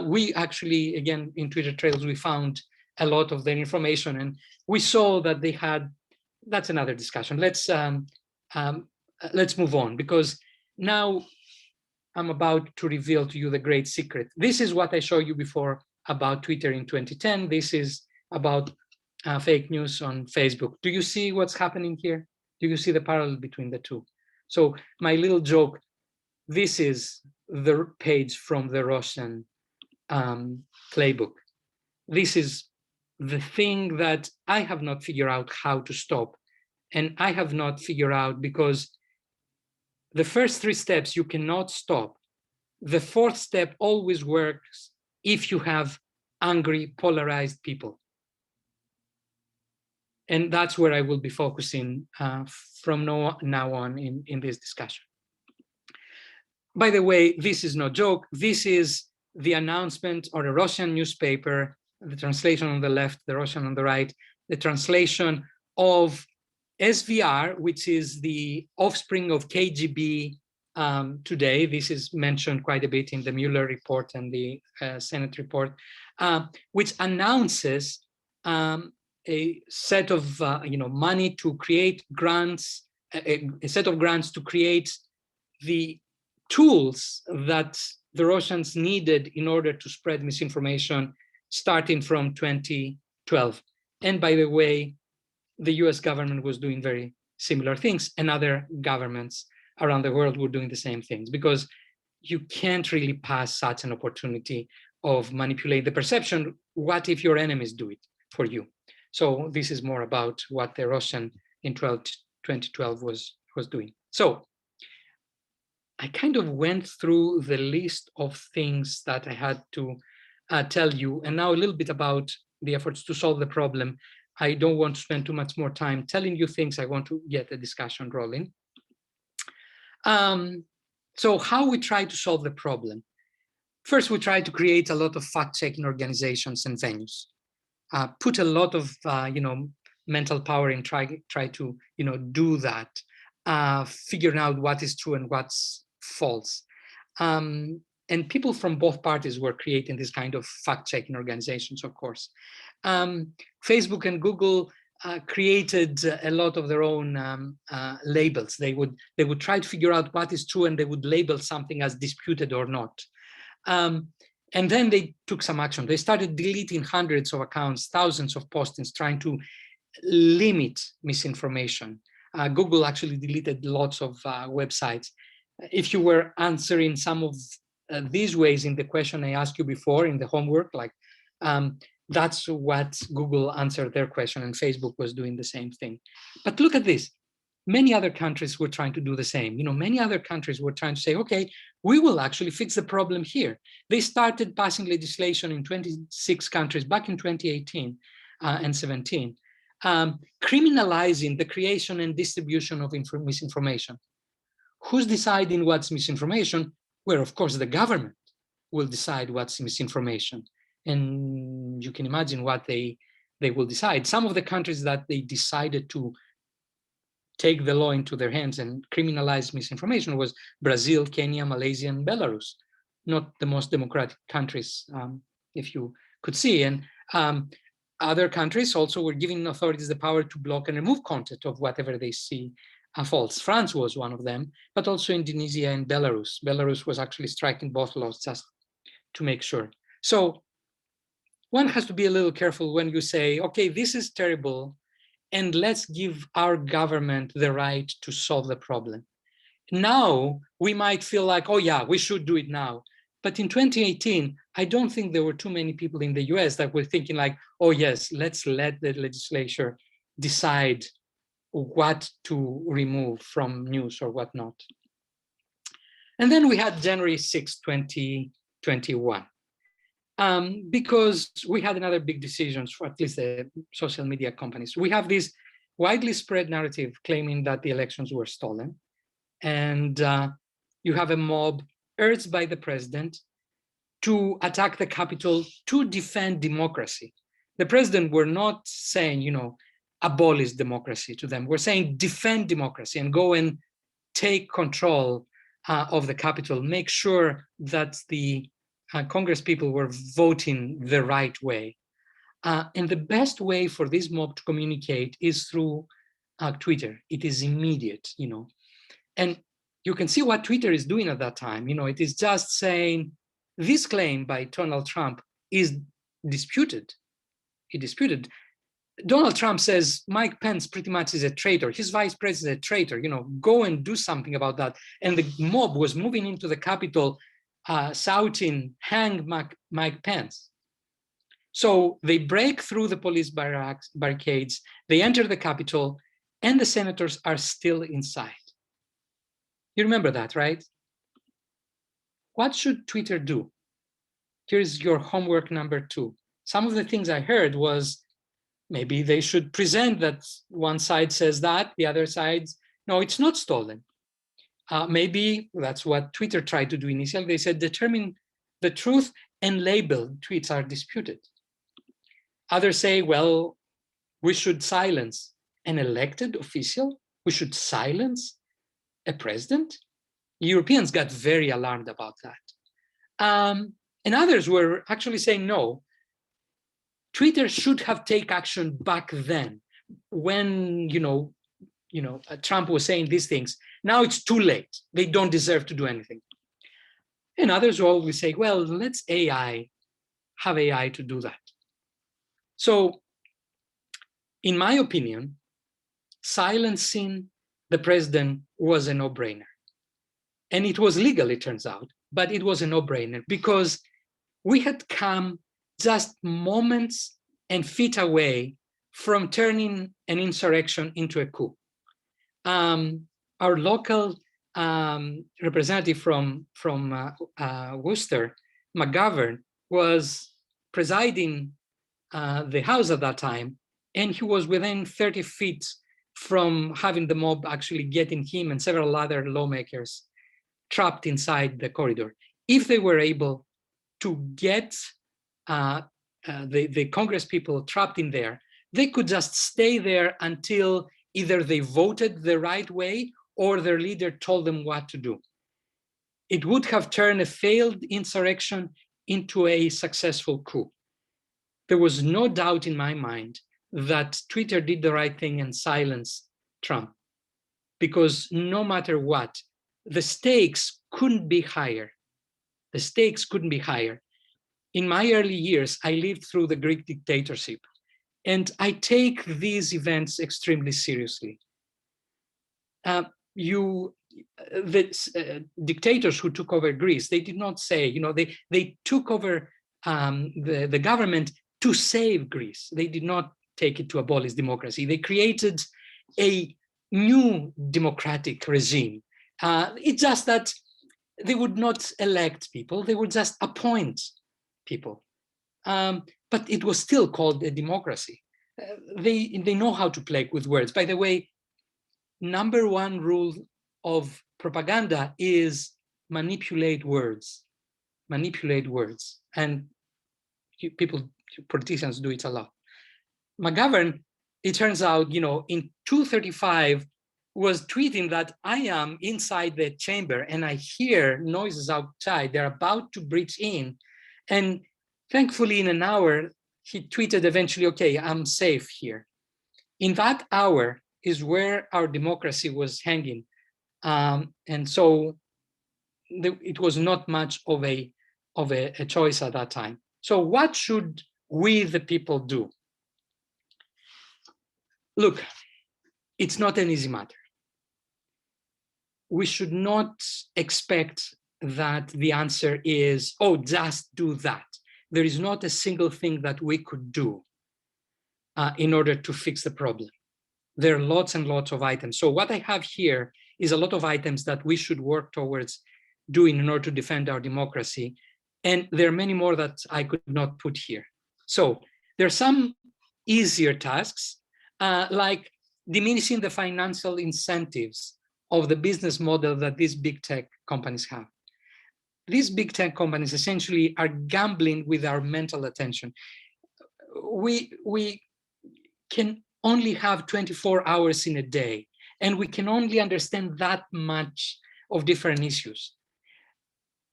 We actually, again, in Twitter trails, we found a lot of their information, and we saw that they had. That's another discussion. Let's move on, because now I'm about to reveal to you the great secret. This is what I showed you before about Twitter in 2010. This is about fake news on Facebook. Do you see what's happening here? Do you see the parallel between the two? So my little joke, this is the page from the Russian playbook. This is the thing that I have not figured out how to stop. And I have not figured out because the first 3 steps you cannot stop. The 4th step always works if you have angry, polarized people. And that's where I will be focusing from now on in this discussion. By the way, this is no joke. This is the announcement or a Russian newspaper, the translation on the left, the Russian on the right, the translation of SVR, which is the offspring of KGB today. This is mentioned quite a bit in the Mueller report and the Senate report, which announces a set of money to create grants, a set of grants to create the tools that the Russians needed in order to spread misinformation starting from 2012. And by the way, the US government was doing very similar things, and other governments around the world were doing the same things, because you can't really pass such an opportunity of manipulate the perception. What if your enemies do it for you? So this is more about what the Russian in 2012 was doing. So I kind of went through the list of things that I had to tell you, and now a little bit about the efforts to solve the problem. I don't want to spend too much more time telling you things. I want to get the discussion rolling. So how we try to solve the problem. First, we tried to create a lot of fact-checking organizations and venues, put a lot of mental power in try to do that, figuring out what is true and what's false. And people from both parties were creating this kind of fact-checking organizations, of course. Facebook and Google created a lot of their own labels. They would try to figure out what is true, and they would label something as disputed or not. And then they took some action. They started deleting hundreds of accounts, thousands of postings, trying to limit misinformation. Google actually deleted lots of websites. If you were answering some of these ways in the question I asked you before in the homework, like that's what Google answered their question, and Facebook was doing the same thing. But look at this. Many other countries were trying to do the same. Many other countries were trying to say, okay, we will actually fix the problem here. They started passing legislation in 26 countries back in 2018 and 17, criminalizing the creation and distribution of misinformation. Who's deciding what's misinformation? Well, of course, the government will decide what's misinformation. And you can imagine what they will decide. Some of the countries that they decided to take the law into their hands and criminalize misinformation was Brazil, Kenya, Malaysia, and Belarus. Not the most democratic countries, if you could see. And other countries also were giving authorities the power to block and remove content of whatever they see false. France was one of them, but also Indonesia and Belarus. Belarus was actually striking both laws just to make sure. So one has to be a little careful when you say, okay, this is terrible, and let's give our government the right to solve the problem. Now, we might feel like, oh yeah, we should do it now. But in 2018, I don't think there were too many people in the US that were thinking like, oh yes, let's let the legislature decide what to remove from news or what not. And then we had January 6, 2021. Because we had another big decisions for at least the social media companies. We have this widely spread narrative claiming that the elections were stolen. And you have a mob urged by the president to attack the Capitol to defend democracy. The president were not saying, abolish democracy to them. We're saying defend democracy and go and take control of the Capitol, make sure that the Congress people were voting the right way. And the best way for this mob to communicate is through Twitter. It is immediate, And you can see what Twitter is doing at that time. It is just saying this claim by Donald Trump is disputed. He disputed. Donald Trump says Mike Pence pretty much is a traitor. His vice president is a traitor. Go and do something about that. And the mob was moving into the Capitol shouting, hang Mike Pence. So they break through the police barricades, they enter the Capitol, and the senators are still inside. You remember that, right? What should Twitter do? Here's your homework number 2. Some of the things I heard was maybe they should present that one side says that, the other side, no, it's not stolen. Maybe that's what Twitter tried to do initially. They said, determine the truth and label tweets are disputed. Others say, well, we should silence an elected official. We should silence a president. Europeans got very alarmed about that. And others were actually saying, no, Twitter should have taken action back then when, Trump was saying these things. Now it's too late. They don't deserve to do anything. And others will always say, well, let's have AI to do that. So in my opinion, silencing the president was a no-brainer. And it was legal, it turns out, but it was a no-brainer because we had come just moments and feet away from turning an insurrection into a coup. Our local representative from Worcester, McGovern, was presiding the House at that time, and he was within 30 feet from having the mob actually getting him and several other lawmakers trapped inside the corridor. If they were able to get the Congress people trapped in there, they could just stay there until either they voted the right way or their leader told them what to do. It would have turned a failed insurrection into a successful coup. There was no doubt in my mind that Twitter did the right thing and silenced Trump, because no matter what, the stakes couldn't be higher. The stakes couldn't be higher. In my early years, I lived through the Greek dictatorship, and I take these events extremely seriously. The dictators who took over Greece, they did not say, they took over the government to save Greece. They did not take it to abolish democracy. They created a new democratic regime. It's just that they would not elect people, they would just appoint people. But it was still called a democracy. They know how to play with words. By the way, number one rule of propaganda is manipulate words. Manipulate words. And politicians do it a lot. McGovern, it turns out, in 2:35 was tweeting that I am inside the chamber and I hear noises outside. They're about to breach in. And thankfully, in an hour, he tweeted eventually, okay, I'm safe here. In that hour is where our democracy was hanging. And so it was not much of a choice at that time. So what should we, the people, do? Look, it's not an easy matter. We should not expect that the answer is, oh, just do that. There is not a single thing that we could do in order to fix the problem. There are lots and lots of items. So what I have here is a lot of items that we should work towards doing in order to defend our democracy. And there are many more that I could not put here. So there are some easier tasks, like diminishing the financial incentives of the business model that these big tech companies have. These big tech companies essentially are gambling with our mental attention. We can only have 24 hours in a day, and we can only understand that much of different issues.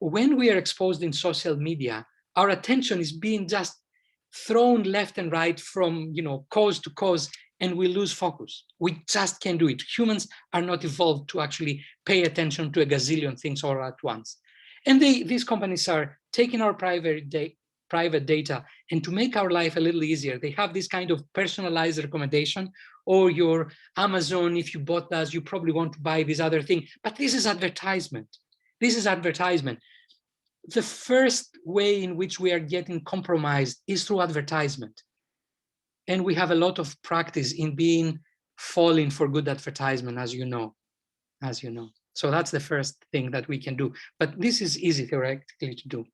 When we are exposed in social media, our attention is being just thrown left and right from cause to cause, and we lose focus. We just can't do it. Humans are not evolved to actually pay attention to a gazillion things all at once. And these companies are taking our private data, and to make our life a little easier, they have this kind of personalized recommendation, or your Amazon, if you bought that, you probably want to buy this other thing, but this is advertisement. This is advertisement. The first way in which we are getting compromised is through advertisement. And we have a lot of practice in falling for good advertisement, as you know. So that's the first thing that we can do. But this is easy theoretically to do.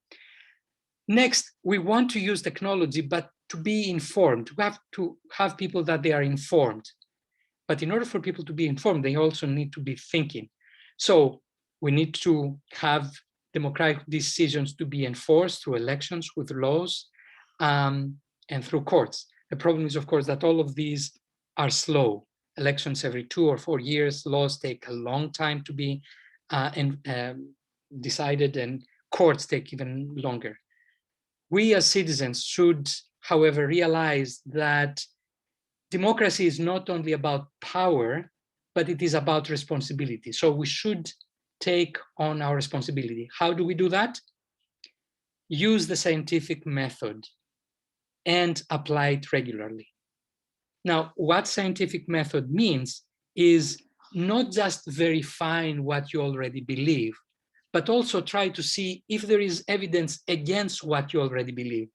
Next, we want to use technology, but to be informed. We have to have people that they are informed. But in order for people to be informed, they also need to be thinking. So we need to have democratic decisions to be enforced through elections, with laws, and through courts. The problem is, of course, that all of these are slow. Elections every 2 or 4 years, laws take a long time to be decided, and courts take even longer. We as citizens should, however, realize that democracy is not only about power, but it is about responsibility. So we should take on our responsibility. How do we do that? Use the scientific method and apply it regularly. Now, what scientific method means is not just verifying what you already believe, but also try to see if there is evidence against what you already believe.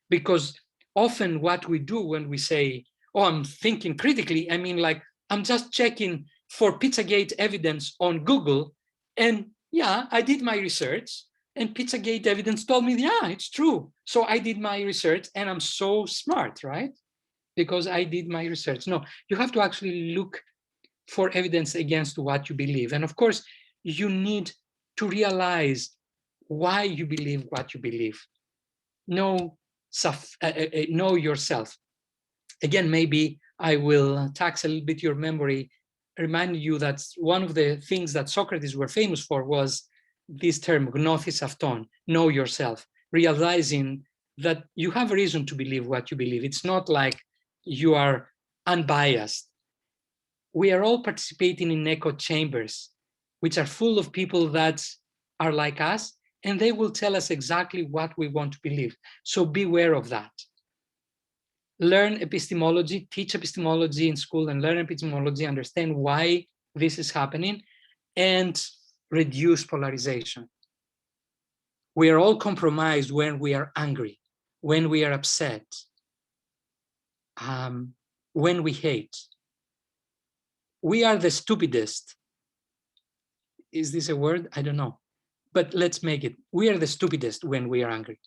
Because often what we do when we say, oh, I'm thinking critically, I mean, like, I'm just checking for pizzagate evidence on Google, and yeah, I did my research, and pizzagate evidence told me, yeah, it's true. So I did my research, and I'm so smart, right? Because I did my research. No, you have to actually look for evidence against what you believe. And of course, you need to realize why you believe what you believe. Know yourself. Again, maybe I will tax a little bit your memory, remind you that one of the things that Socrates were famous for was this term, gnosis avton, know yourself, realizing that you have a reason to believe what you believe. It's not like you are unbiased. We are all participating in echo chambers, which are full of people that are like us, and they will tell us exactly what we want to believe. So beware of that. Learn epistemology, teach epistemology in school and learn epistemology, understand why this is happening, and reduce polarization. We are all compromised when we are angry, when we are upset, when we hate. We are the stupidest. Is this a word? I don't know. But let's make it. We are the stupidest when we are angry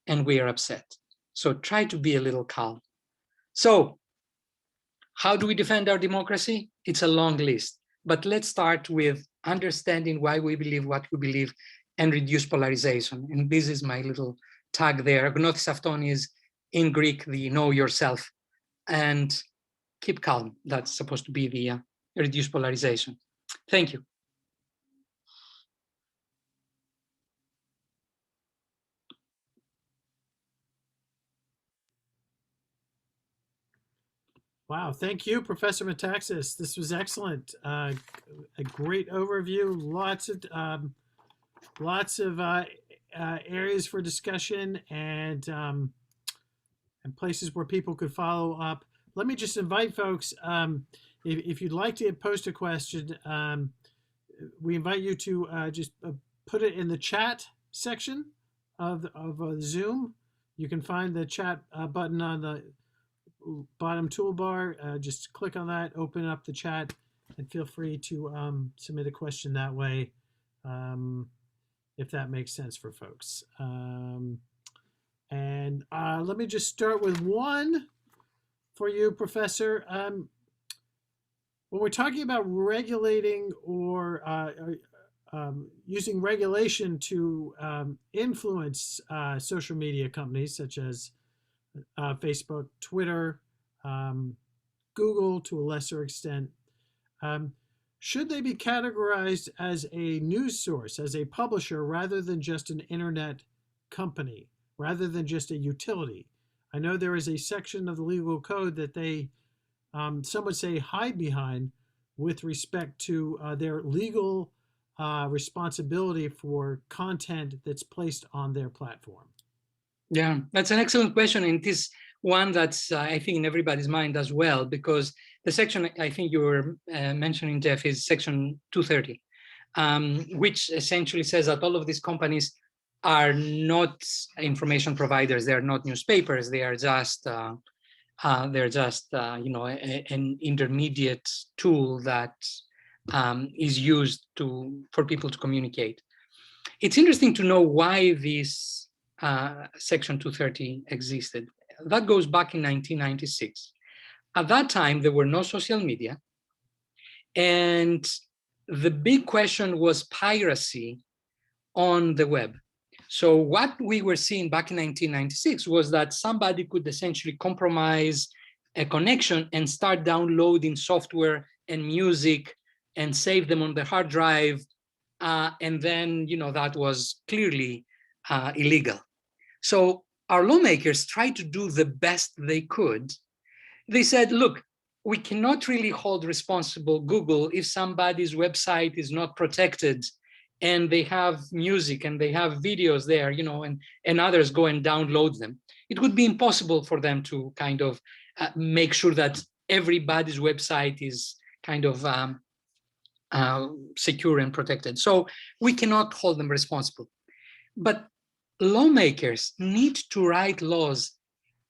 and we are upset. So try to be a little calm. So how do we defend our democracy? It's a long list, but let's start with understanding why we believe what we believe and reduce polarization. And this is my little tag there. Gnosis avton is in Greek, the know yourself, and keep calm. That's supposed to be the reduce polarization. Thank you. Wow, thank you, Professor Metaxas. This was excellent. A great overview. Lots of areas for discussion and places where people could follow up. Let me just invite folks. If you'd like to post a question, we invite you to just put it in the chat section of Zoom. You can find the chat button on the bottom toolbar. Just click on that, open up the chat, and feel free to submit a question that way, if that makes sense for folks. And let me just start with one for you, Professor. When we're talking about regulating or using regulation to influence social media companies such as Facebook, Twitter, Google to a lesser extent, should they be categorized as a news source, as a publisher, rather than just an internet company, rather than just a utility? I know there is a section of the legal code that they, some would say, hide behind with respect to their legal responsibility for content that's placed on their platform. Yeah, that's an excellent question. And it is one that's, I think, in everybody's mind as well, because the section I think you were mentioning, Jeff, is section 230, which essentially says that all of these companies are not information providers. They are not newspapers. They are just, an intermediate tool that is used for people to communicate. It's interesting to know why this Section 230 existed. That goes back in 1996. At that time, there were no social media, and the big question was piracy on the web. So what we were seeing back in 1996 was that somebody could essentially compromise a connection and start downloading software and music and save them on the hard drive. And then, that was clearly illegal. So our lawmakers tried to do the best they could. They said, look, we cannot really hold responsible Google if somebody's website is not protected and they have music and they have videos there, and others go and download them. It would be impossible for them to kind of make sure that everybody's website is kind of secure and protected. So we cannot hold them responsible. But lawmakers need to write laws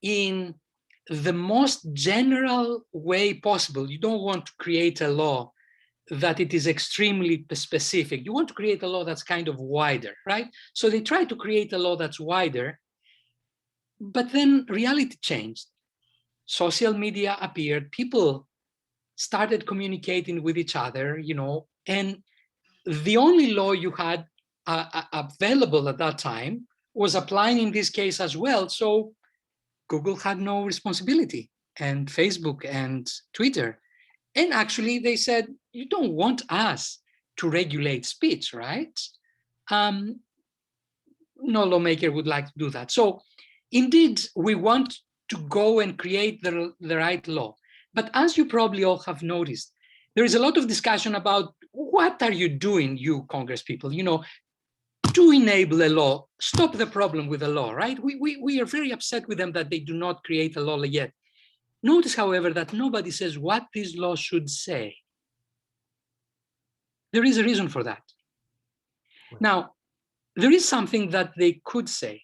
in the most general way possible. You don't want to create a law that it is extremely specific. You want to create a law that's kind of wider, right? So they try to create a law that's wider, but then reality changed. Social media appeared, people started communicating with each other, and the only law you had available at that time was applying in this case as well. So Google had no responsibility, and Facebook and Twitter. And actually they said, you don't want us to regulate speech, right? No lawmaker would like to do that. So indeed, we want to go and create the right law. But as you probably all have noticed, there is a lot of discussion about what are you doing, you Congress people, to enable a law, stop the problem with the law, right? We are very upset with them that they do not create a law yet. Notice, however, that nobody says what this law should say. There is a reason for that. Now, there is something that they could say.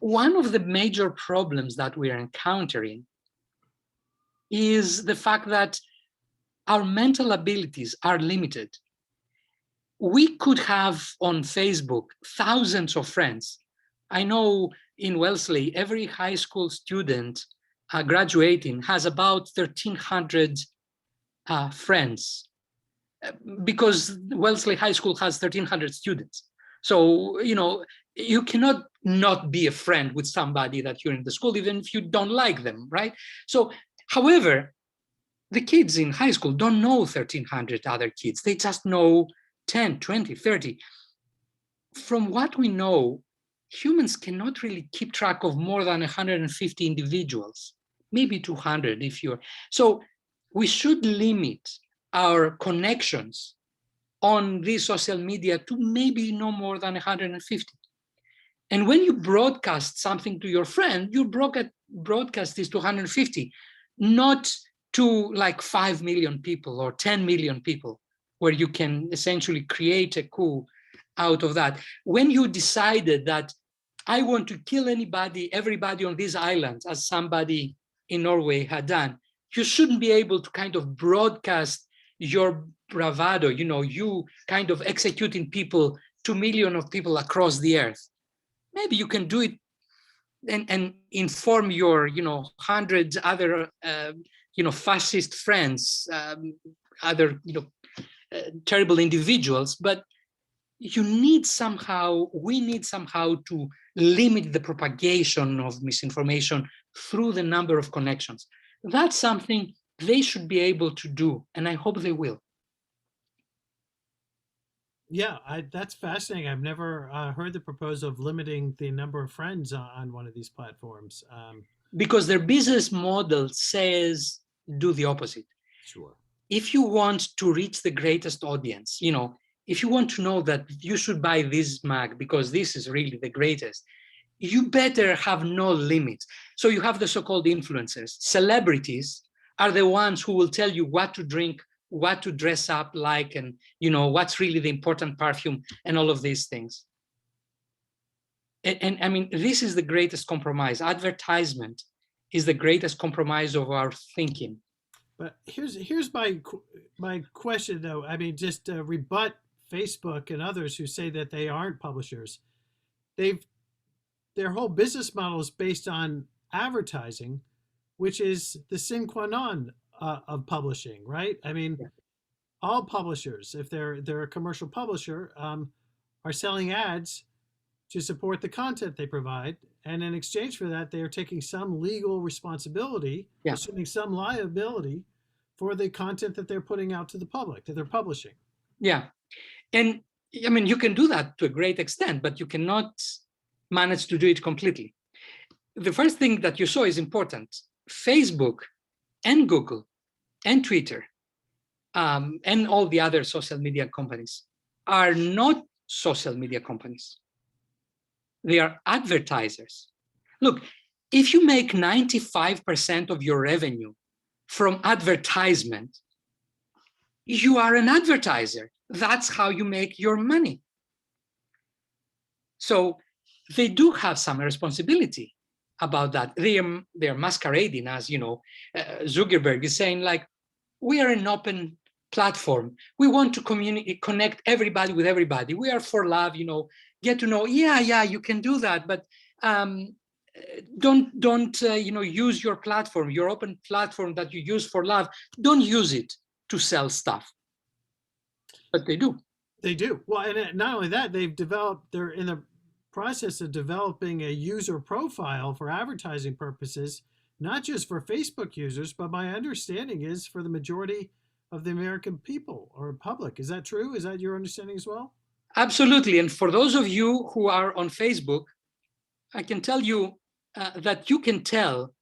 One of the major problems that we are encountering is the fact that our mental abilities are limited. We could have on Facebook thousands of friends. I know in Wellesley, every high school student graduating has about 1,300 friends, because Wellesley High School has 1,300 students. So, you cannot not be a friend with somebody that you're in the school, even if you don't like them, right? So, however, the kids in high school don't know 1,300 other kids. They just know 10, 20, 30. From what we know, humans cannot really keep track of more than 150 individuals, maybe 200 if you're. So we should limit our connections on these social media to maybe no more than 150. And when you broadcast something to your friend, you broadcast this to 150, not to like 5 million people or 10 million people, where you can essentially create a coup out of that. When you decided that I want to kill everybody on these islands, as somebody in Norway had done, you shouldn't be able to kind of broadcast your bravado, you kind of executing people, 2 million of people across the earth. Maybe you can do it and inform your, 100 other, fascist friends, other, terrible individuals, but we need somehow to limit the propagation of misinformation through the number of connections. That's something they should be able to do, and I hope they will. Yeah, that's fascinating. I've never heard the proposal of limiting the number of friends on one of these platforms. Because their business model says do the opposite. Sure. If you want to reach the greatest audience, if you want to know that you should buy this mug because this is really the greatest, you better have no limits. So you have the so-called influencers. Celebrities are the ones who will tell you what to drink, what to dress up like, and what's really the important perfume and all of these things. And I mean, this is the greatest compromise. Advertisement is the greatest compromise of our thinking. But here's my question though. I mean, just to rebut Facebook and others who say that they aren't publishers. Their whole business model is based on advertising, which is the sine qua non of publishing, right? I mean, all publishers, if they're a commercial publisher, are selling ads to support the content they provide, and in exchange for that, they are taking some legal responsibility, assuming some liability for the content that they're putting out to the public, that they're publishing. Yeah, and I mean, you can do that to a great extent, but you cannot manage to do it completely. The first thing that you saw is important. Facebook and Google and Twitter and all the other social media companies are not social media companies. They are advertisers. Look, if you make 95% of your revenue from advertisement, you are an advertiser. That's how you make your money. So they do have some responsibility about that. They're masquerading as, Zuckerberg is saying, like, we are an open platform. We want to connect everybody with everybody. We are for love, get to know, you can do that, but don't use your platform, your open platform that you use for love, don't use it to sell stuff. But they do. They do. Well, and not only that, they're in the process of developing a user profile for advertising purposes, not just for Facebook users, but my understanding is for the majority of the American people or public. Is that true? Is that your understanding as well? Absolutely. And for those of you who are on Facebook, I can tell you that you can tell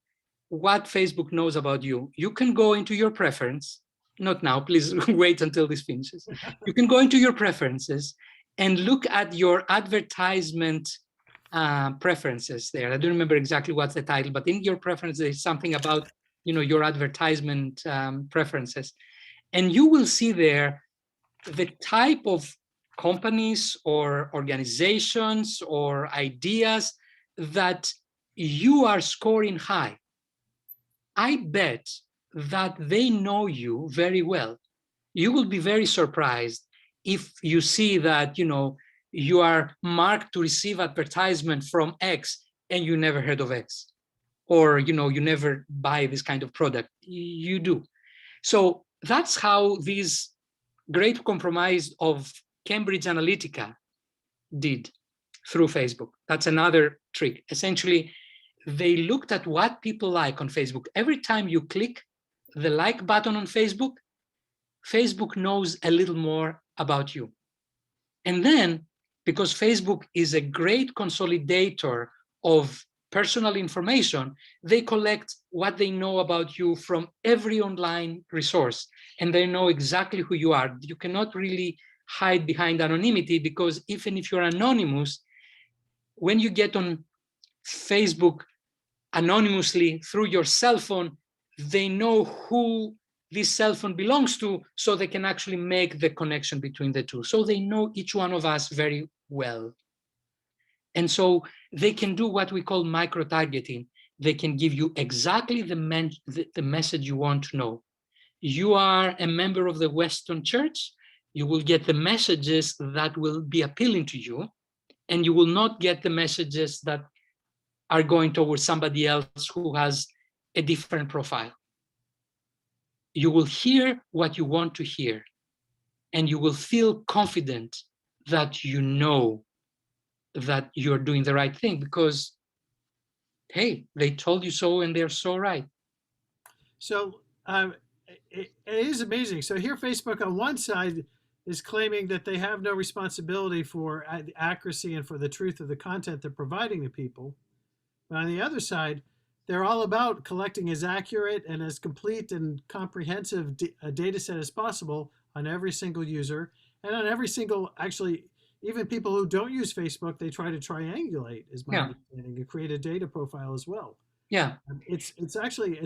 what Facebook knows about you. You can go into your preference, not now, please wait until this finishes. You can go into your preferences and look at your advertisement preferences there. I don't remember exactly what's the title, but in your preferences, there's something about your advertisement preferences. And you will see there the type of companies or organizations or ideas that you are scoring high. I bet that they know you very well. You will be very surprised if you see that you are marked to receive advertisement from X and you never heard of X, or you never buy this kind of product. You do. So that's how this great compromise of Cambridge Analytica did through Facebook. That's another trick. Essentially, they looked at what people like on Facebook. Every time you click the like button on Facebook, Facebook knows a little more about you. And then, because Facebook is a great consolidator of personal information, they collect what they know about you from every online resource, and they know exactly who you are. You cannot really hide behind anonymity, because even if you're anonymous, when you get on Facebook anonymously through your cell phone, they know who this cell phone belongs to, so they can actually make the connection between the two. So they know each one of us very well. And so they can do what we call micro-targeting. They can give you exactly the message you want to know. You are a member of the Weston Church, you will get the messages that will be appealing to you, and you will not get the messages that are going towards somebody else who has a different profile. You will hear what you want to hear, and you will feel confident that you know that you're doing the right thing, because, hey, they told you so and they're so right. So it is amazing. So here Facebook on one side is claiming that they have no responsibility for the accuracy and for the truth of the content they're providing to people. But on the other side, they're all about collecting as accurate and as complete and comprehensive a data set as possible on every single user and on every single, actually, even people who don't use Facebook, they try to triangulate, is my understanding, and create a data profile as well. Yeah. It's actually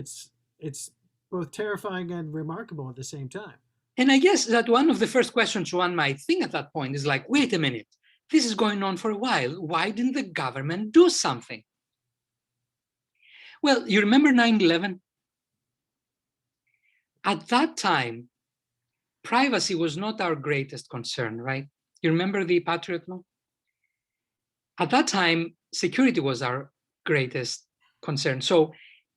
both terrifying and remarkable at the same time. And I guess that one of the first questions one might think at that point is like, wait a minute, this is going on for a while. Why didn't the government do something? Well, you remember 9/11? At that time, privacy was not our greatest concern, right? You remember the Patriot Law? At that time, security was our greatest concern. So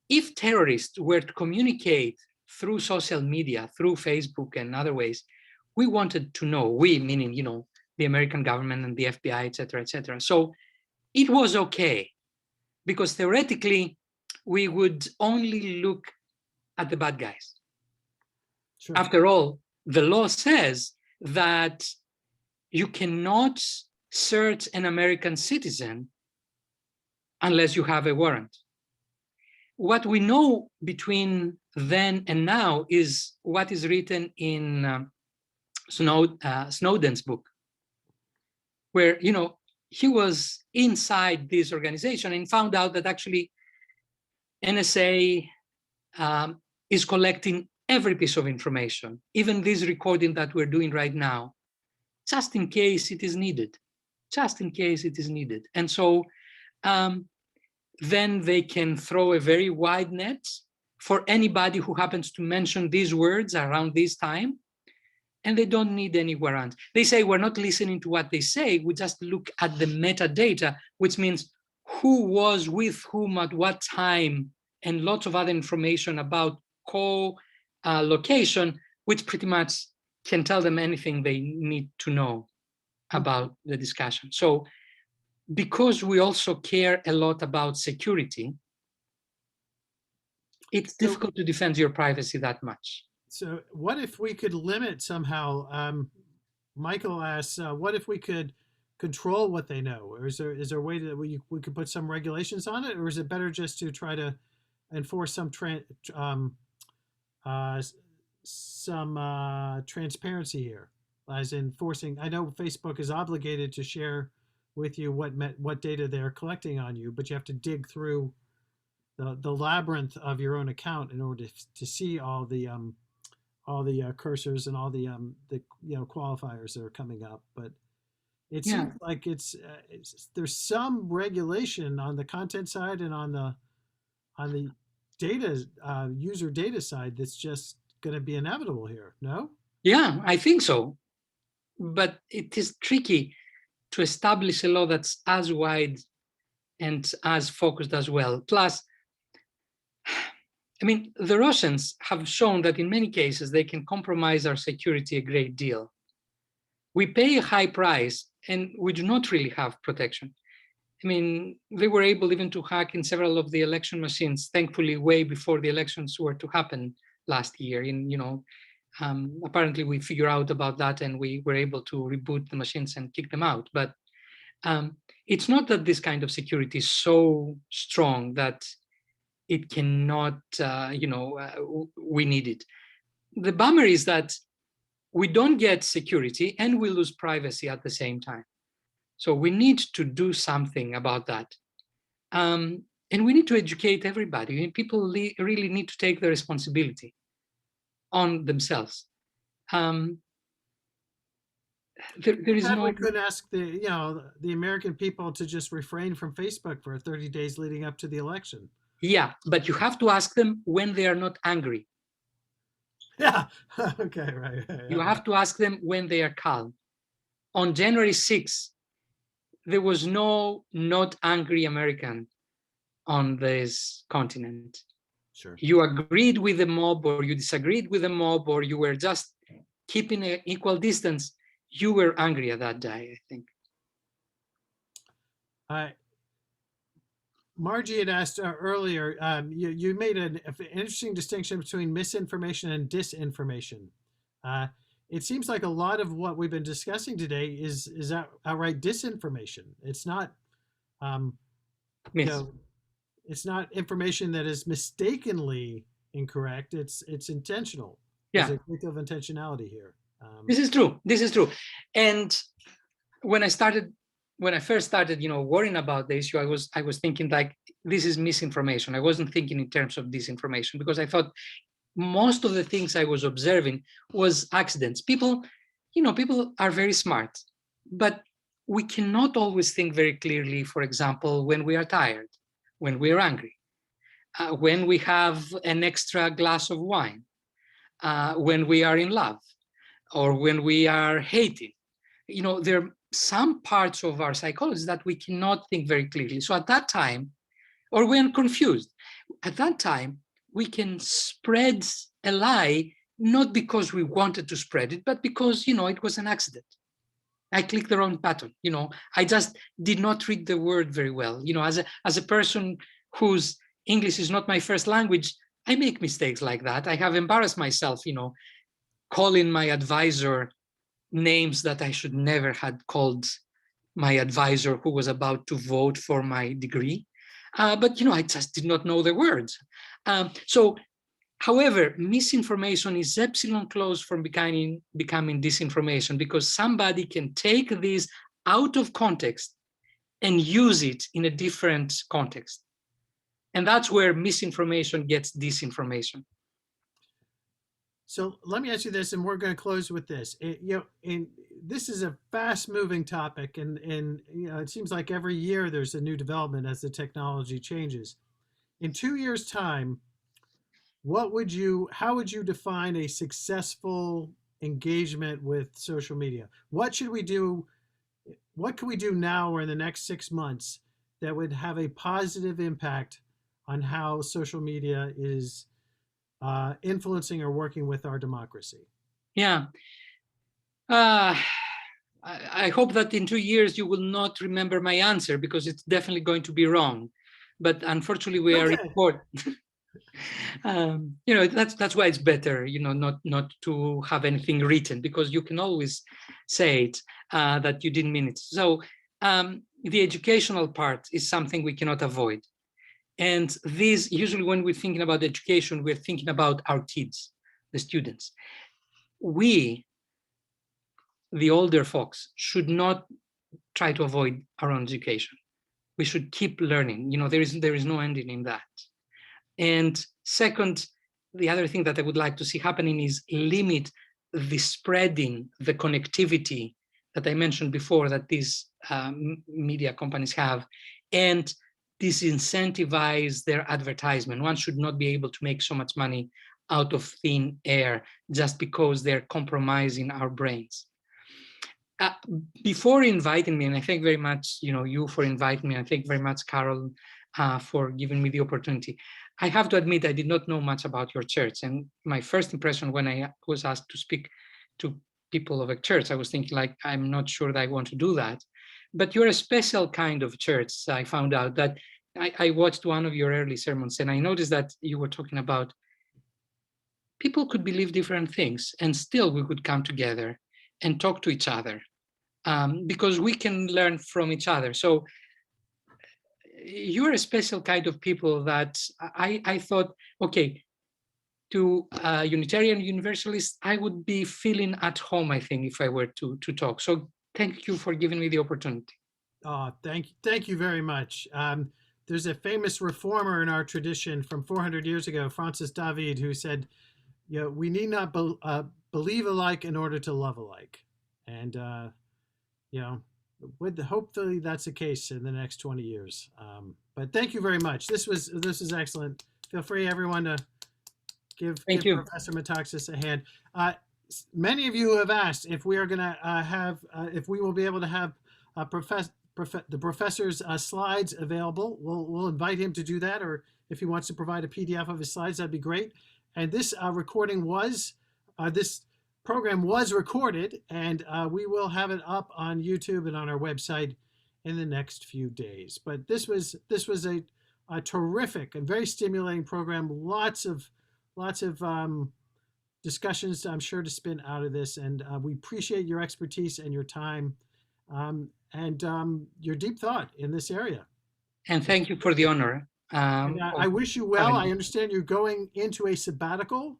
if terrorists were to communicate through social media, through Facebook and other ways, we wanted to know, we meaning, the American government and the FBI, et cetera, et cetera. So it was okay, because theoretically, we would only look at the bad guys. Sure. After all, the law says that you cannot search an American citizen unless you have a warrant. What we know between then and now is what is written in Snowden's book, where he was inside this organization and found out that actually NSA is collecting every piece of information, even this recording that we're doing right now, just in case it is needed, just in case it is needed. And so then they can throw a very wide net for anybody who happens to mention these words around this time, and they don't need any warrant. They say, we're not listening to what they say, we just look at the metadata, which means who was with whom at what time, and lots of other information about co-location, which pretty much can tell them anything they need to know. about the discussion. So because we also care a lot about security, it's difficult to defend your privacy that much. So what if we could limit somehow? Michael asks, what if we could control what they know? Or is there a way that we could put some regulations on it? Or is it better just to try to enforce some transparency here, as in forcing? I know Facebook is obligated to share with you what data they're collecting on you, but you have to dig through the labyrinth of your own account in order to see all the cursors and all the qualifiers that are coming up. But it seems like there's some regulation on the content side and on the data user data side that's just going to be inevitable here. No? Yeah, I think so. But it is tricky to establish a law that's as wide and as focused as well. Plus, I mean, the Russians have shown that in many cases they can compromise our security a great deal. We pay a high price and we do not really have protection. I mean, they were able even to hack in several of the election machines, thankfully, way before the elections were to happen last year. Apparently we figure out about that and we were able to reboot the machines and kick them out. But it's not that this kind of security is so strong that it cannot, we need it. The bummer is that we don't get security and we lose privacy at the same time. So we need to do something about that. And we need to educate everybody. People really need to take the responsibility on themselves. There is no. We could ask the American people to just refrain from Facebook for 30 days leading up to the election. Yeah, but you have to ask them when they are not angry. Yeah. Okay. Right. You have to ask them when they are calm. On January 6th, there was no not angry American on this continent. Sure. You agreed with the mob or you disagreed with the mob or you were just keeping an equal distance. You were angry at that day, I think. Margie had asked earlier, you made an interesting distinction between misinformation and disinformation. It seems like a lot of what we've been discussing today is outright disinformation. It's not, it's not information that is mistakenly incorrect. It's intentional. Yeah. There's a bit of intentionality here. This is true. This is true. And when I first started, worrying about the issue, I was thinking like, this is misinformation. I wasn't thinking in terms of disinformation because I thought most of the things I was observing was accidents. People are very smart, but we cannot always think very clearly, for example, when we are tired, when we are angry, when we have an extra glass of wine, when we are in love, or when we are hating. There are some parts of our psychology that we cannot think very clearly. So at that time, or when confused, at that time, we can spread a lie, not because we wanted to spread it, but because, it was an accident. I clicked the wrong button. I just did not read the word very well. As a person whose English is not my first language, I make mistakes like that. I have embarrassed myself, calling my advisor names that I should never had called my advisor who was about to vote for my degree. But I just did not know the words. However, misinformation is epsilon close from becoming disinformation because somebody can take this out of context and use it in a different context. And that's where misinformation gets disinformation. So let me ask you this, and we're going to close with this. This is a fast-moving topic, and it seems like every year there's a new development as the technology changes. In 2 years' time, how would you define a successful engagement with social media? What should we do? What can we do now or in the next 6 months that would have a positive impact on how social media is influencing or working with our democracy? Yeah. I hope that in 2 years you will not remember my answer, because it's definitely going to be wrong. But unfortunately, we are in court. That's why it's better, not to have anything written, because you can always say it that you didn't mean it. So the educational part is something we cannot avoid. And this, usually when we're thinking about education, we're thinking about our kids, the students. We, the older folks, should not try to avoid our own education. We should keep learning. There is no ending in that. And second, the other thing that I would like to see happening is limit the spreading, the connectivity that I mentioned before that these media companies have, and disincentivize their advertisement. One should not be able to make so much money out of thin air just because they're compromising our brains. Before inviting me, and I thank very much, you for inviting me, and thank very much, Carol, for giving me the opportunity. I have to admit, I did not know much about your church. And my first impression when I was asked to speak to people of a church, I was thinking, like, I'm not sure that I want to do that. But you're a special kind of church. I found out that I watched one of your early sermons, and I noticed that you were talking about people could believe different things, and still we could come together and talk to each other, because we can learn from each other. So you're a special kind of people that I thought, okay, to Unitarian Universalists, I would be feeling at home, I think, if I were to talk. So thank you for giving me the opportunity. Oh, thank you very much. There's a famous reformer in our tradition from 400 years ago, Francis David, who said, we need not believe alike in order to love alike. And, hopefully that's the case in the next 20 years. But thank you very much. This was excellent. Feel free, everyone, to give Professor Metaxas a hand. Many of you have asked if we are going to if we will be able to have the professor's slides available. We'll invite him to do that, or if he wants to provide a PDF of his slides, that'd be great. And this this program was recorded, and we will have it up on YouTube and on our website in the next few days. But this was a terrific and very stimulating program. Lots of discussions, I'm sure, to spin out of this, and we appreciate your expertise and your time and your deep thought in this area. And thank you for the honor. I wish you well. I understand you're going into a sabbatical,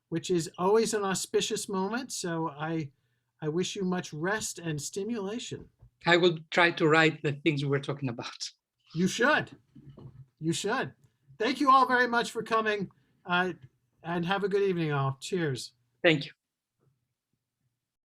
which is always an auspicious moment. So I wish you much rest and stimulation. I will try to write the things we were talking about. You should. You should. Thank you all very much for coming, and have a good evening all. Cheers. Thank you.